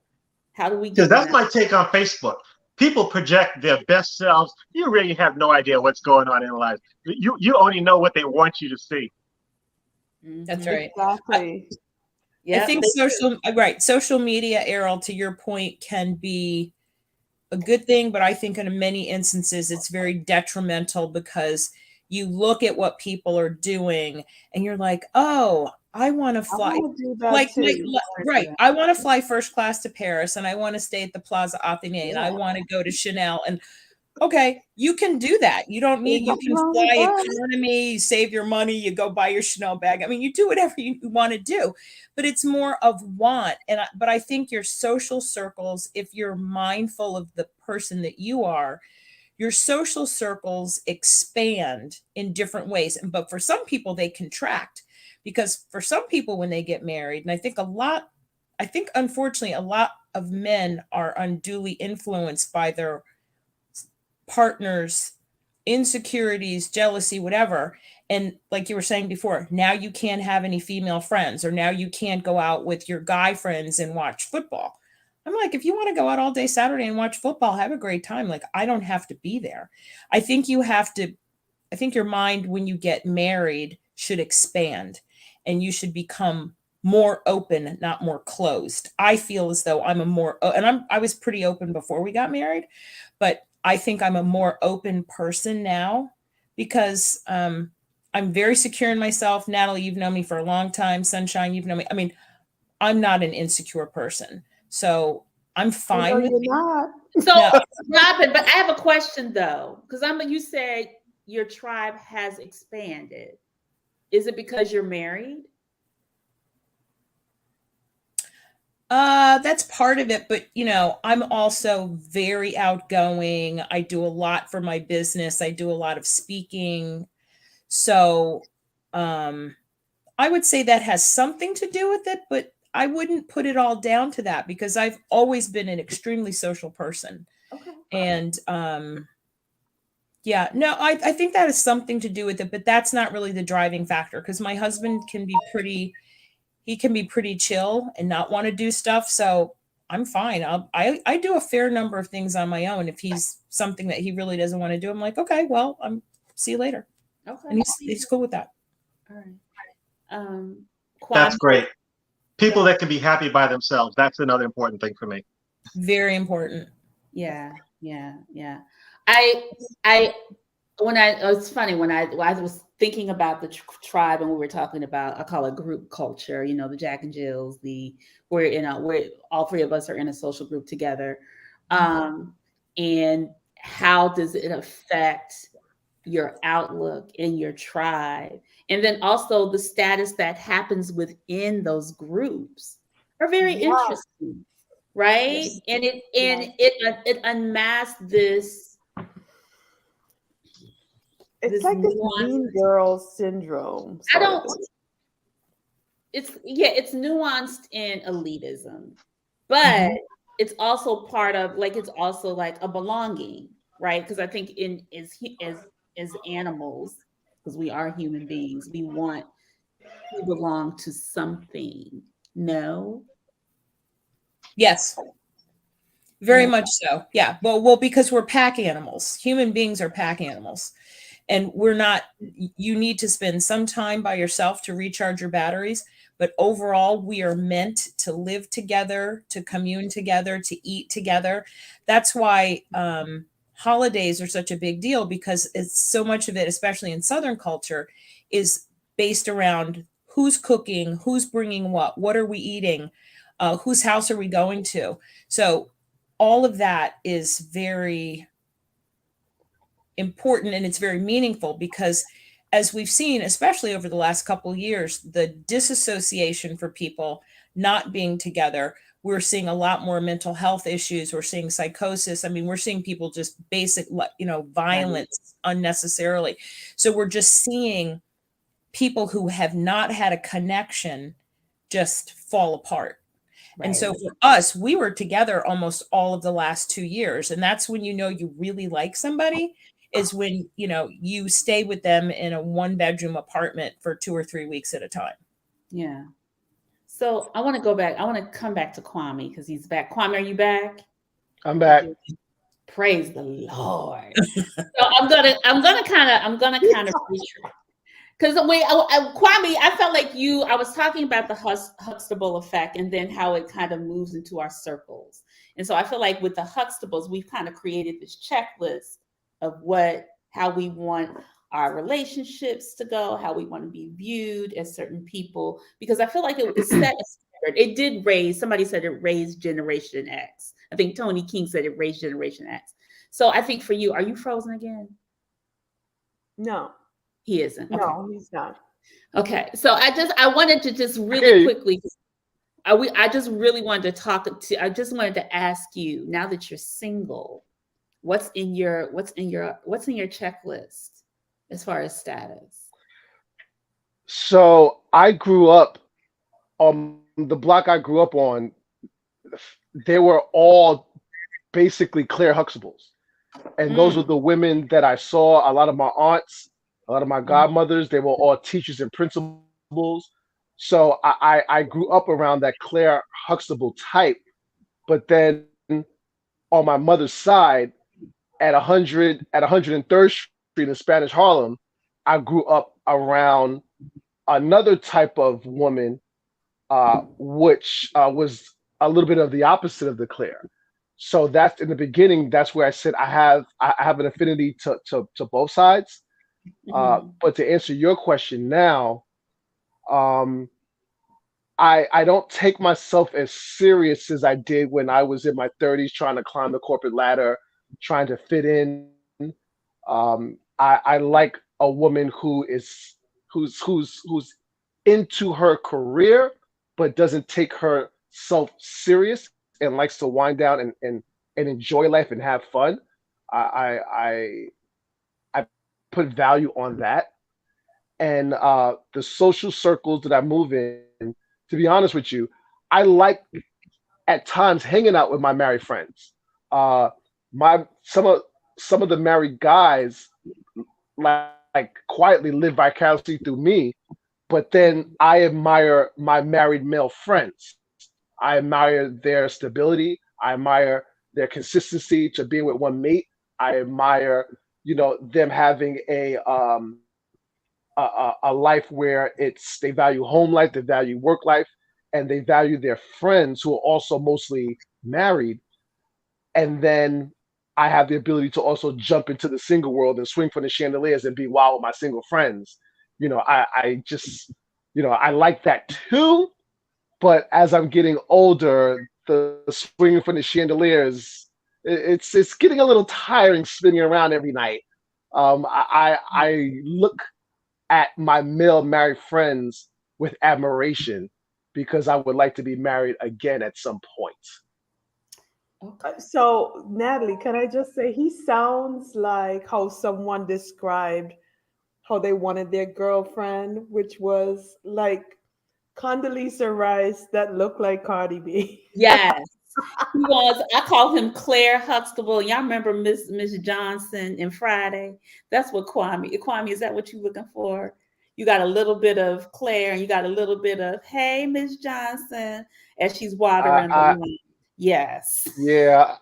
How do we
So
get in
that's
that?
my take on Facebook. People project their best selves. You really have no idea what's going on in their lives. You only know what they want you to see.
That's right.
Exactly.
I think social media, Errol, to your point, can be a good thing, but I think in many instances it's very detrimental, because you look at what people are doing and you're like, oh, I want to
I
fly.
want to do that too.
Right. I want to fly first class to Paris, and I want to stay at the Plaza Athénée, and I
Yeah.
want to go to Chanel. And okay, you can do that. You don't need, you can
wrong with
fly
that.
economy, you save your money, you go buy your Chanel bag. I mean, you do whatever you want to do, but it's more of want. But I think your social circles, if you're mindful of the person that you are, your social circles expand in different ways. But for some people, they contract, because for some people, when they get married, and I think unfortunately, a lot of men are unduly influenced by their partners' insecurities, jealousy, whatever. And like you were saying before, now you can't have any female friends, or now you can't go out with your guy friends and watch football. I'm like, if you want to go out all day Saturday and watch football, have a great time. Like, I don't have to be there. I think your mind, when you get married, should expand, and you should become more open, not more closed. I feel as though I was pretty open before we got married, but I think I'm a more open person now, because I'm very secure in myself. Natalie, you've known me for a long time. Sunshine, you've known me. I mean, I'm not an insecure person. So I'm fine with
you're
it.
not.
So,
No.
Robin, but I have a question though, because you said your tribe has expanded. Is it because you're married?
That's part of it, but I'm also very outgoing. I do a lot for my business. I do a lot of speaking. So, I would say that has something to do with it, but I wouldn't put it all down to that, because I've always been an extremely social person.
Okay.
And yeah, no, I think that has something to do with it, but that's not really the driving factor, because my husband can be pretty chill and not want to do stuff. So I'm fine. I do a fair number of things on my own. If he's something that he really doesn't want to do, I'm like, okay, well, see you later.
Okay.
And he's cool with that.
All right.
That's
Kwame?
great. People that can be happy by themselves. That's another important thing for me.
Very important.
Yeah. It's funny when I was thinking about the tribe, and we were talking about, I call it group culture, the Jack and Jills, we're all three of us are in a social group together. And how does it affect your outlook in your tribe? And then also the status that happens within those groups are very interesting, right? And it unmasks this.
It's like this mean girl syndrome.
It's nuanced in elitism, but it's also part of, like, it's also like a belonging, right? Because I think as animals, because we are human beings, we belong to something. No?
Yes. Very much so. Yeah. Well, because we're pack animals. Human beings are pack animals. And you need to spend some time by yourself to recharge your batteries. But overall, we are meant to live together, to commune together, to eat together. That's why holidays are such a big deal, because it's so much of it, especially in Southern culture, is based around who's cooking, who's bringing what are we eating, whose house are we going to. So all of that is very important, and it's very meaningful, because as we've seen, especially over the last couple of years, the disassociation for people not being together, we're seeing a lot more mental health issues. We're seeing psychosis. I mean, we're seeing people just basic, violence unnecessarily. So we're just seeing people who have not had a connection just fall apart. And so
Right.
for us, we were together almost all of the last 2 years. And that's when you know you really like somebody, is when, you stay with them in a 1 bedroom apartment for 2 or 3 weeks at a time.
Yeah. So I want to go back. I want to come back to Kwame because he's back. Kwame, are you back?
I'm back.
Praise the Lord. So I'm gonna kind of because wait, Kwame, I felt like I was talking about the Huxtable effect and then how it kind of moves into our circles. And so I feel like with the Huxtables, we've kind of created this checklist of how we want our relationships to go, how we want to be viewed as certain people, because I feel like it set a standard. It did raise, somebody said it raised Generation X. I think Tony King said it raised Generation X. So I think for you, are you frozen again?
No,
He isn't. Okay.
no, he's not.
Okay. So I wanted to just really quickly, I just really wanted to I just wanted to ask you, now that you're single, what's in your checklist as far as status?
So I grew up on the block I grew up on. They were all basically Claire Huxtables, and those were
Mm,
the women that I saw. A lot of my aunts, a lot of my
mm,
godmothers, they were all teachers and principals. So I grew up around that Claire Huxtable type. But then on my mother's side, at 103rd Street in Spanish Harlem, I grew up around another type of woman, which was a little bit of the opposite of the Claire. So that's in the beginning. That's where I said I have an affinity to both sides.
mhm.
But to answer your question now, um, I don't take myself as serious as I did when I was in my 30s trying to climb the corporate ladder, trying to fit in. I like a woman who's into her career but doesn't take herself serious and likes to wind down and enjoy life and have fun. I put value on that. And the social circles that I move in, to be honest with you, I like at times hanging out with my married friends. Uh, my some of the married guys like quietly live vicariously through me, but then I admire my married male friends. I admire their stability. I admire their consistency to being with one mate. I admire, them having a life where they value home life, they value work life, and they value their friends who are also mostly married. And then I have the ability to also jump into the single world and swing from the chandeliers and be wild with my single friends. I just, I like that too. But as I'm getting older, the swinging from the chandeliers, it's getting a little tiring spinning around every night. I look at my male married friends with admiration because I would like to be married again at some point.
Okay.
So, Natalie, can I just say he sounds like how someone described how they wanted their girlfriend, which was like Condoleezza Rice that looked like Cardi B.
Yes. He was. I call him Claire Huxtable. Y'all remember Miss Johnson in Friday? That's what Kwame. Kwame, is that what you're looking for? You got a little bit of Claire, and you got a little bit of Hey, Miss Johnson, as she's
I,
watering the
I
lawn. Yes.
yeah,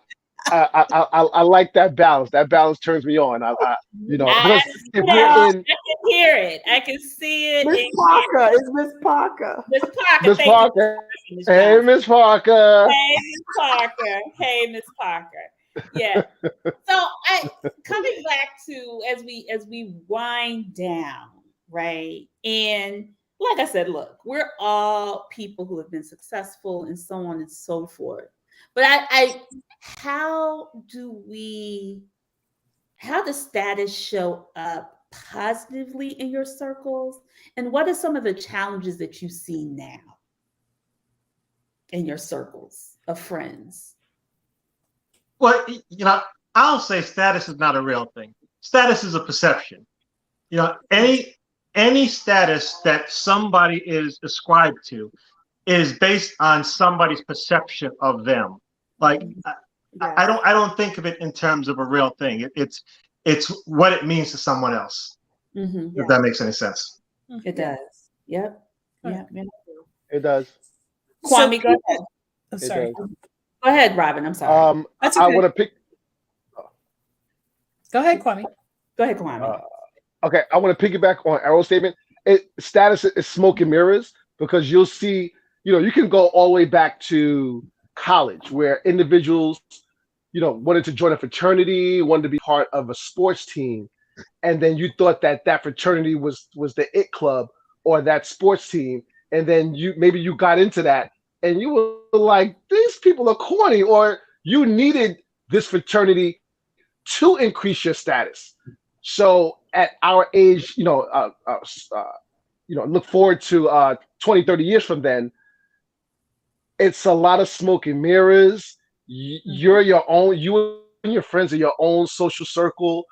I like that balance. That balance turns me on.
I
Because
see
if we're
that.
Uh,
in
I can hear it. I can see it.
Miss
And
Parker is Miss Parker.
Miss Parker,
Miss
thank you,
Parker,
Miss
hey
Johnson.
Miss Parker.
Hey, Miss Parker. Hey, Miss Parker. Yeah. So I coming back to as we wind down, right? And like I said, look, we're all people who have been successful and so on and so forth. But I how do we how does status show up positively in your circles? And what are some of the challenges that you see now in your circles of friends?
Well, I'll say status is not a real thing. Status is a perception. Any status that somebody is ascribed to is based on somebody's perception of them. Like I
Yes.
don't think of it in terms of a real thing. It's what it means to someone else.
Mm-hmm.
If that makes any sense.
It
Yeah.
does. Yep.
Right.
Yep.
It does.
Kwame, go ahead.
Oh,
It
sorry.
does.
Go ahead, Robin. I'm sorry.
That's
I
okay.
want to pick.
Go ahead, Kwame.
Go ahead, Kwame.
Okay, I want to piggyback on Errol's statement. Status is smoke and mirrors, because you'll see, you can go all the way back to college where individuals, wanted to join a fraternity, wanted to be part of a sports team, and then you thought that fraternity was the it club or that sports team, and then you got into that, and you were like, these people are corny, or you needed this fraternity to increase your status. So at our age, look forward to 20, 30 years from then, it's a lot of smoke and mirrors. You're your own, you and your friends are your own social circle.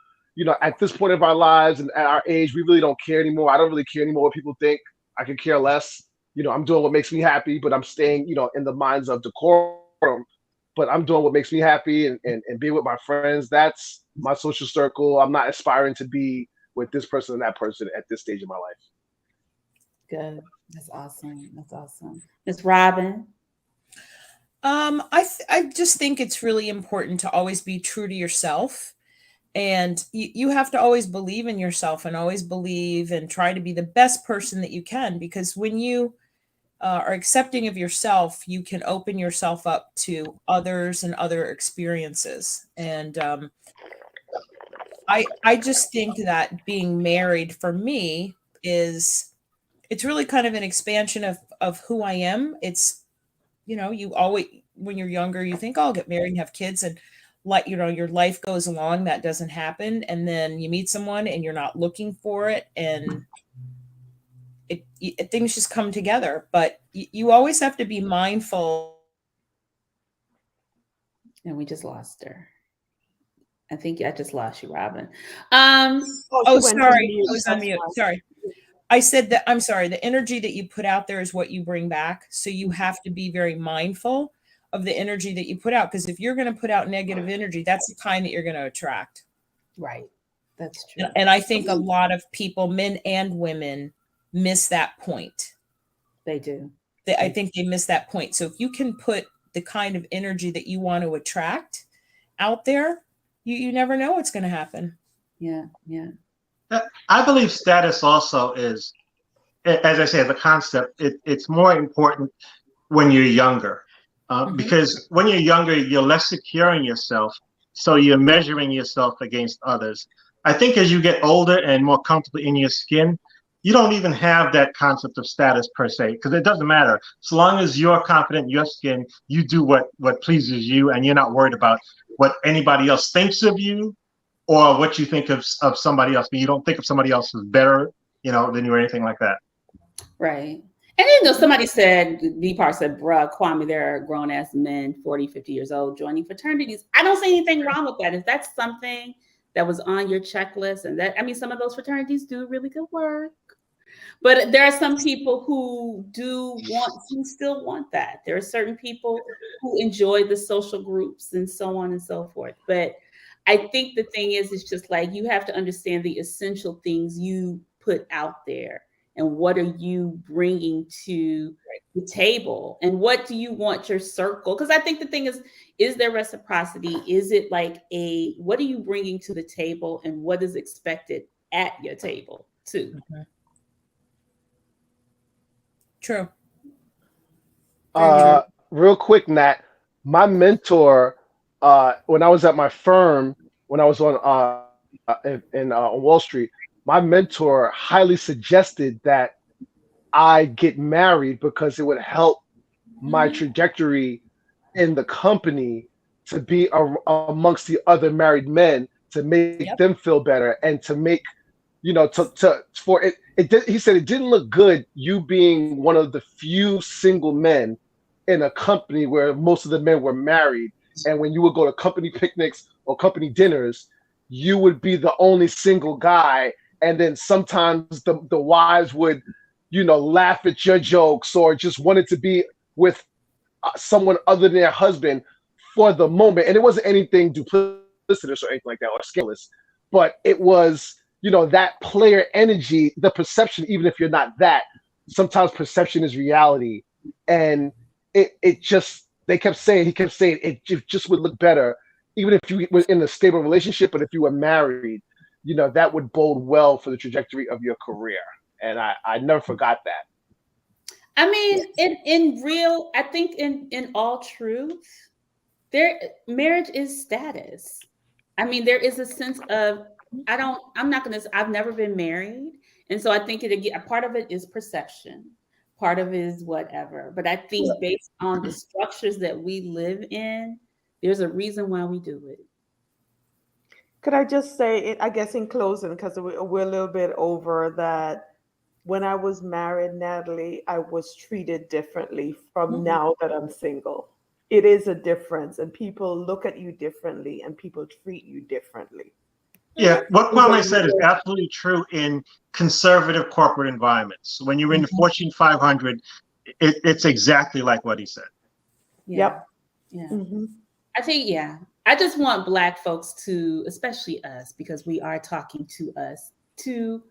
At this point of our lives and at our age, we really don't care anymore. I don't really care anymore what people think. I could care less. I'm doing what makes me happy, but I'm staying, in the minds of decorum. But I'm doing what makes me happy and being with my friends. That's my social circle. I'm not aspiring to be with this person and that person at this stage of my life.
Good. That's awesome. That's awesome. Miss Robin.
I just think it's really important to always be true to yourself, and you have to always believe in yourself and always believe and try to be the best person that you can, because when you are accepting of yourself, you can open yourself up to others and other experiences. And I just think that being married for me it's really kind of an expansion of who I am. It's, you always, when you're younger, you think, oh, I'll get married and have kids, and your life goes along. That doesn't happen. And then you meet someone and you're not looking for it. And things just come together, but you always have to be mindful.
And we just lost her. I think I just lost you, Robin.
Oh,
she went to
sorry.
mute.
I was on
That's
mute.
fine.
Sorry. I said that, I'm sorry, the energy that you put out there is what you bring back. So you have to be very mindful of the energy that you put out. Because if you're going to put out negative energy, that's the kind that you're going to attract.
Right. That's true.
And I think a lot of people, men and women, miss that point.
They do.
I think they miss that point. So if you can put the kind of energy that you want to attract out there, you never know what's going to happen.
Yeah. Yeah.
I believe status also is, as I say, the concept, it's more important when you're younger. Because when you're younger, you're less secure in yourself. So you're measuring yourself against others. I think as you get older and more comfortable in your skin, you don't even have that concept of status per se, because it doesn't matter. So long as you're confident in your skin, you do what pleases you, and you're not worried about what anybody else thinks of you or what you think of somebody else. But you don't think of somebody else as better, than you or anything like that.
Right. And somebody said, D-Part said, bruh, Kwame, there are grown ass men, 40, 50 years old, joining fraternities. I don't see anything wrong with that. If that's something that was on your checklist, and some of those fraternities do really good work. But there are some people who still want that. There are certain people who enjoy the social groups and so on and so forth. But I think the thing is, it's just like you have to understand the essential things you put out there and what are you bringing to the table and what do you want your circle? Because I think the thing is there reciprocity? Is it like what are you bringing to the table and what is expected at your table too?
Mm-hmm. True.
Real quick, Nat, my mentor, when I was at my firm, when I was on Wall Street, my mentor highly suggested that I get married because it would help my trajectory in the company to be amongst the other married men, to make them feel better and to make, for it. He said it didn't look good you being one of the few single men in a company where most of the men were married, and when you would go to company picnics or company dinners, you would be the only single guy, and then sometimes the wives would laugh at your jokes or just wanted to be with someone other than their husband for the moment. And it wasn't anything duplicitous or anything like that or scandalous, but it was, that player energy, the perception, even if you're not that, sometimes perception is reality. And it just, he kept saying it just would look better, even if you were in a stable relationship, but if you were married, that would bode well for the trajectory of your career. And I never forgot that.
I mean, I think in all truth, marriage is status. I mean, there is a sense of I've never been married, and so I think a part of it is perception, part of it is whatever. But I think based on the structures that we live in, there's a reason why we do it.
Could I just say it, I guess in closing, because we're a little bit over that, when I was married, Natalie, I was treated differently from now that I'm single. It is a difference, and people look at you differently, and people treat you differently.
Yeah, what Kwame said is absolutely true in conservative corporate environments. When you're in the Fortune 500, it's exactly like what he said.
Yep.
Yeah. I think, I just want Black folks to, especially us, because we are talking to us, to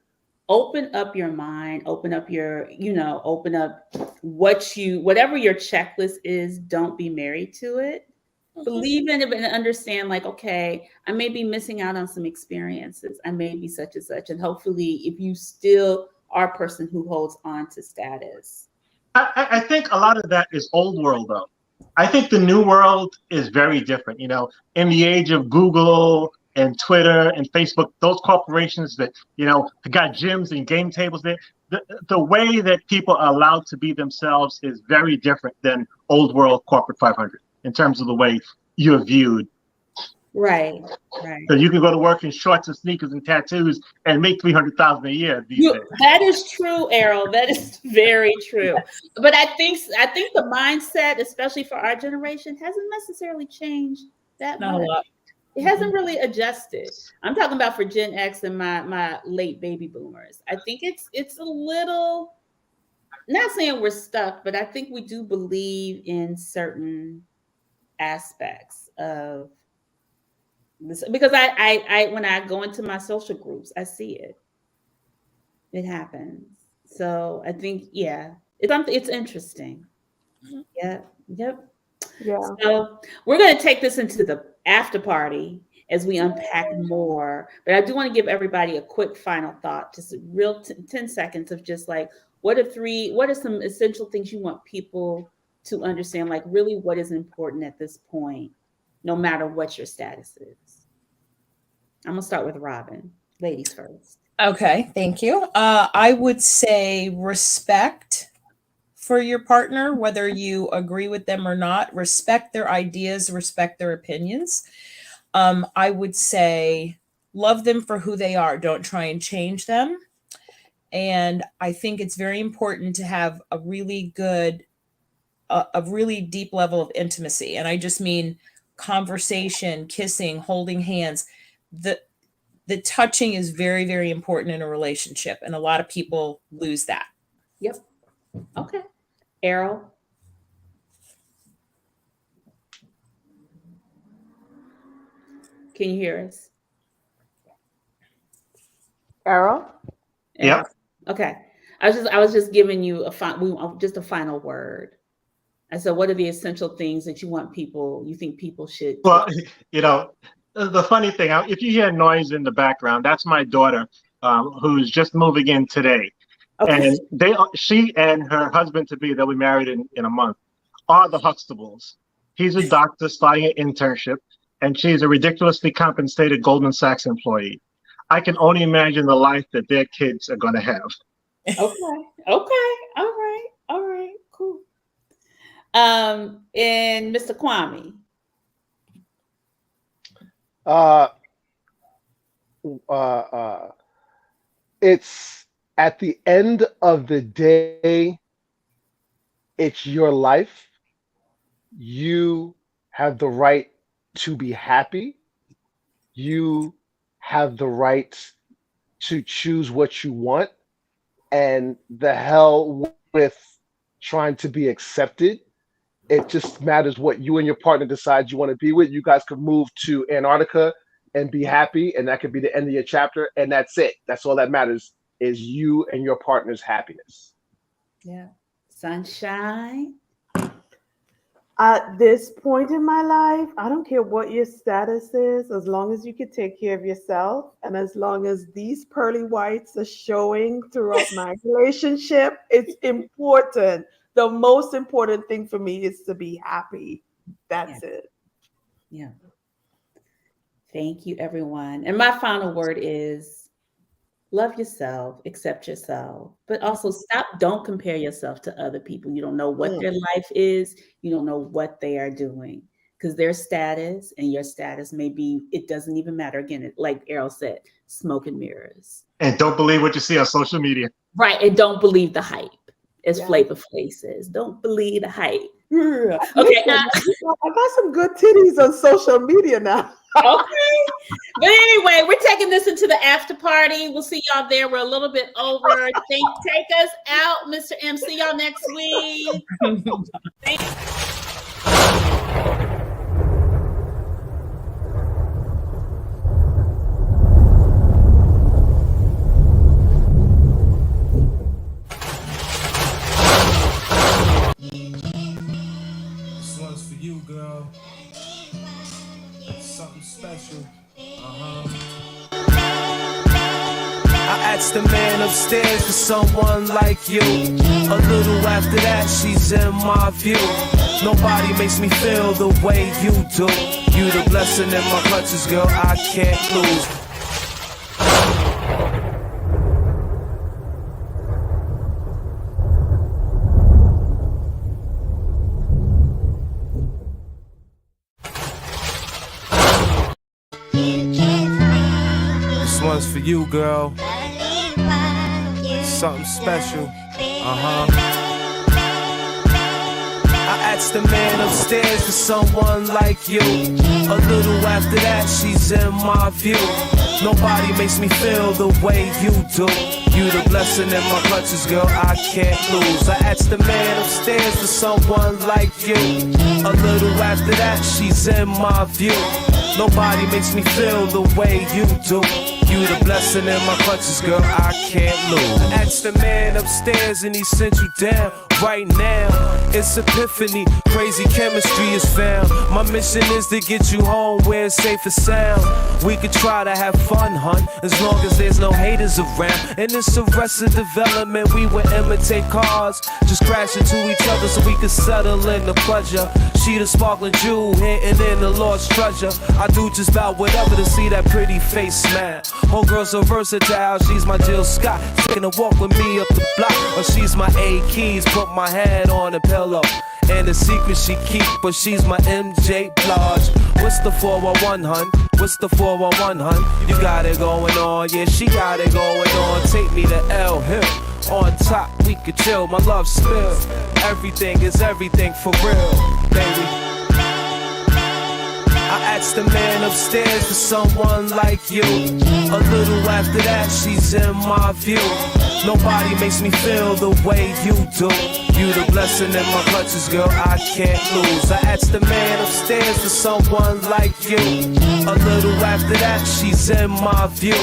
open up your mind, open up whatever your checklist is, don't be married to it. Believe in it and understand, like, okay, I may be missing out on some experiences. I may be such and such. And hopefully, if you still are a person who holds on to status.
I think a lot of that is old world, though. I think the new world is very different. In the age of Google and Twitter and Facebook, those corporations that, got gyms and game tables there, the way that people are allowed to be themselves is very different than old world corporate 500 in terms of the way you're viewed.
Right.
So you can go to work in shorts and sneakers and tattoos and make $300,000 a year these days.
That is true, Errol. That is very true. But I think the mindset, especially for our generation, hasn't necessarily changed that much.
Not a lot.
It hasn't really adjusted. I'm talking about for Gen X and my late baby boomers. I think it's a little, not saying we're stuck, but I think we do believe in certain aspects of this, because I when I go into my social groups, I see it. It happens. So I think, it's interesting. Yeah. Yep.
Yeah.
So we're going to take this into the after party as we unpack more. But I do want to give everybody a quick final thought, just a real 10 seconds of just like, what are some essential things you want people to understand, like really what is important at this point, no matter what your status is. I'm going to start with Robin. Ladies first.
Okay, thank you. I would say respect for your partner, whether you agree with them or not. Respect their ideas, respect their opinions. I would say love them for who they are. Don't try and change them. And I think it's very important to have a really deep level of intimacy. And I just mean conversation, kissing, holding hands. The touching is very, very important in a relationship. And a lot of people lose that.
Yep. Okay. Errol? Can you hear us?
Errol?
Yep.
Okay. I was just giving you just a final word. And so what are the essential things that you think people should?
Well, the funny thing, if you hear noise in the background, that's my daughter, who's just moving in today.
Okay.
And she and her husband to be, they'll be married in a month, are the Huxtables. He's a doctor starting an internship, and she's a ridiculously compensated Goldman Sachs employee. I can only imagine the life that their kids are going to have.
Okay. All right. Cool. And Mr. Kwame.
It's at the end of the day, it's your life. You have the right to be happy. You have the right to choose what you want. and the hell with trying to be accepted. It just matters what you and your partner decide you want to be with. You guys could move to Antarctica and be happy, and that could be the end of your chapter, and that's it. That's all that matters is you and your partner's happiness.
Yeah. Sunshine.
At this point in my life, I don't care what your status is, as long as you can take care of yourself, and as long as these pearly whites are showing throughout my relationship, it's important. The most important thing for me is to be happy. That's it.
Yeah. Thank you, everyone. And my final word is love yourself, accept yourself, but also don't compare yourself to other people. You don't know what their life is. You don't know what they are doing, because their status and your status may be, it doesn't even matter. Again, like Errol said, smoke and mirrors.
And don't believe what you see on social media.
Right. And don't believe the hype. As Flavor Flav says, don't believe the hype. Okay.
I got some good titties on social media now.
Okay. But anyway, we're taking this into the after party. We'll see y'all there. We're a little bit over. Take us out, Mr. M. See y'all next week.
This one's for you, girl. Something special. I asked the man upstairs for someone like you. A little after that, she's in my view. Nobody makes me feel the way you do. You the blessing in my clutches, girl, I can't lose. This one's for you, girl. Something special. I asked the man upstairs for someone like you. A little after that, she's in my view. Nobody makes me feel the way you do. You the blessing in my clutches, girl, I can't lose. I asked the man upstairs for someone like you. A little after that, she's in my view. Nobody makes me feel the way you do. You the blessing in my clutches, girl, I can't lose. I asked the man upstairs and he sent you down. Right now, it's epiphany, crazy chemistry is found. My mission is to get you home where it's safe and sound. We could try to have fun, hun, as long as there's no haters around. In this arrested development, we would imitate cars, just crash into each other so we could settle in the pleasure. She the sparkling jewel, hitting in the lost treasure. I do just about whatever to see that pretty face smile. Whole girl so versatile, she's my Jill Scott, taking a walk with me up the block. Or she's my A-Keys, put my head on a pillow. And the secret she keep, but she's my MJ Blige. What's the 411, hun? What's the 411, hun? You got it going on, yeah, she got it going on. Take me to L Hill. On top, we could chill, my love spill. Everything is everything for real, baby. I asked the man upstairs for someone like you. A little after that, she's in my view. Nobody makes me feel the way you do. You the blessing in my clutches, girl, I can't lose. I asked the man upstairs for someone like you. A little after that, she's in my view.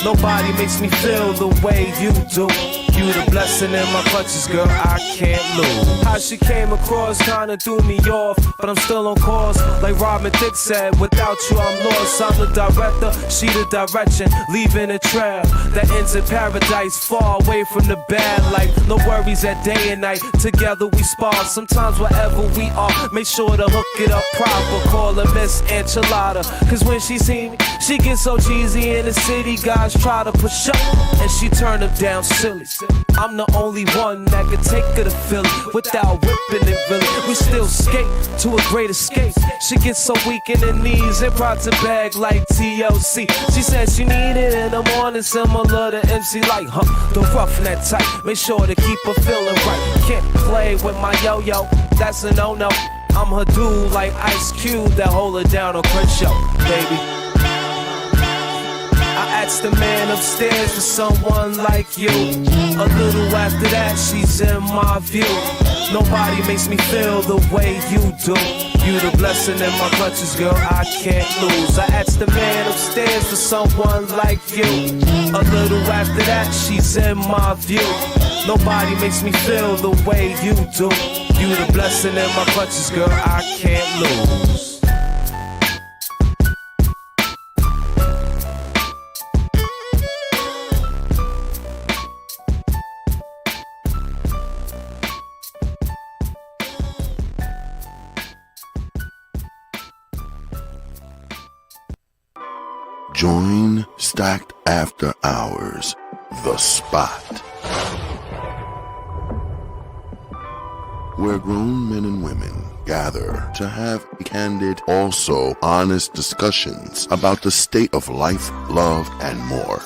Nobody makes me feel the way you do. You the blessing in my clutches, girl, I can't lose. How she came across kinda threw me off, but I'm still on course. Like Robin Thicke said, without you I'm lost. I'm the director, she the direction, leaving a trail that ends in paradise, far away from the bad life. No worries at day and night, together we spar. Sometimes wherever we are, make sure to hook it up proper. Call her Miss Enchilada, cause when she see me, she gets so cheesy in the city. Guys try to push up, and she turn them down silly. I'm the only one that can take her to Philly without whipping it really. We still skate to a great escape. She gets so weak in her knees and brought to bag like TLC. She said she need it in the morning, similar to MC Light, huh? The rough and that tight, make sure to keep her feeling right. Can't play with my yo-yo, that's a no-no. I'm her dude like Ice Cube that hold her down on Crenshaw, baby. I asked the man upstairs for someone like you. A little after that, she's in my view. Nobody makes me feel the way you do. You the blessing in my clutches, girl, I can't lose. I asked the man upstairs for someone like you. A little after that, she's in my view. Nobody makes me feel the way you do. You the blessing in my clutches, girl, I can't lose.
Join Stacked After Hours, The Spot, where grown men and women gather to have candid, also honest discussions about the state of life, love, and more.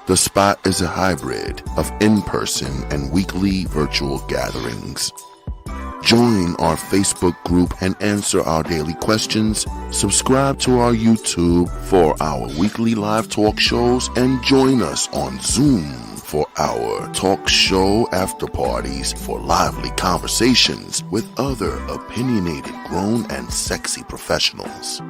The Spot is a hybrid of in-person and weekly virtual gatherings. Join our Facebook group and answer our daily questions. Subscribe to our YouTube for our weekly live talk shows and join us on Zoom for our talk show after parties for lively conversations with other opinionated, grown, and sexy professionals.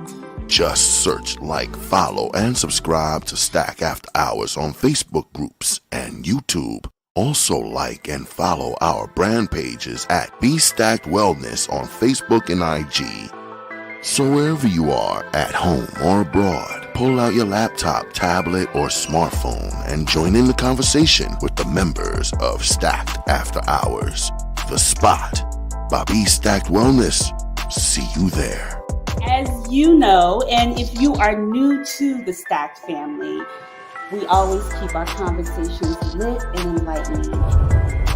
Just search, like, follow, and subscribe to Stack After Hours on Facebook groups and YouTube. Also like and follow our brand pages at Be Stacked Wellness on Facebook and IG. So wherever you are, at home or abroad, pull out your laptop, tablet, or smartphone and join in the conversation with the members of Stacked After Hours. The Spot by Be Stacked Wellness. See you there.
As you know, and if you are new to the Stacked family, we always keep our conversations lit and enlightening.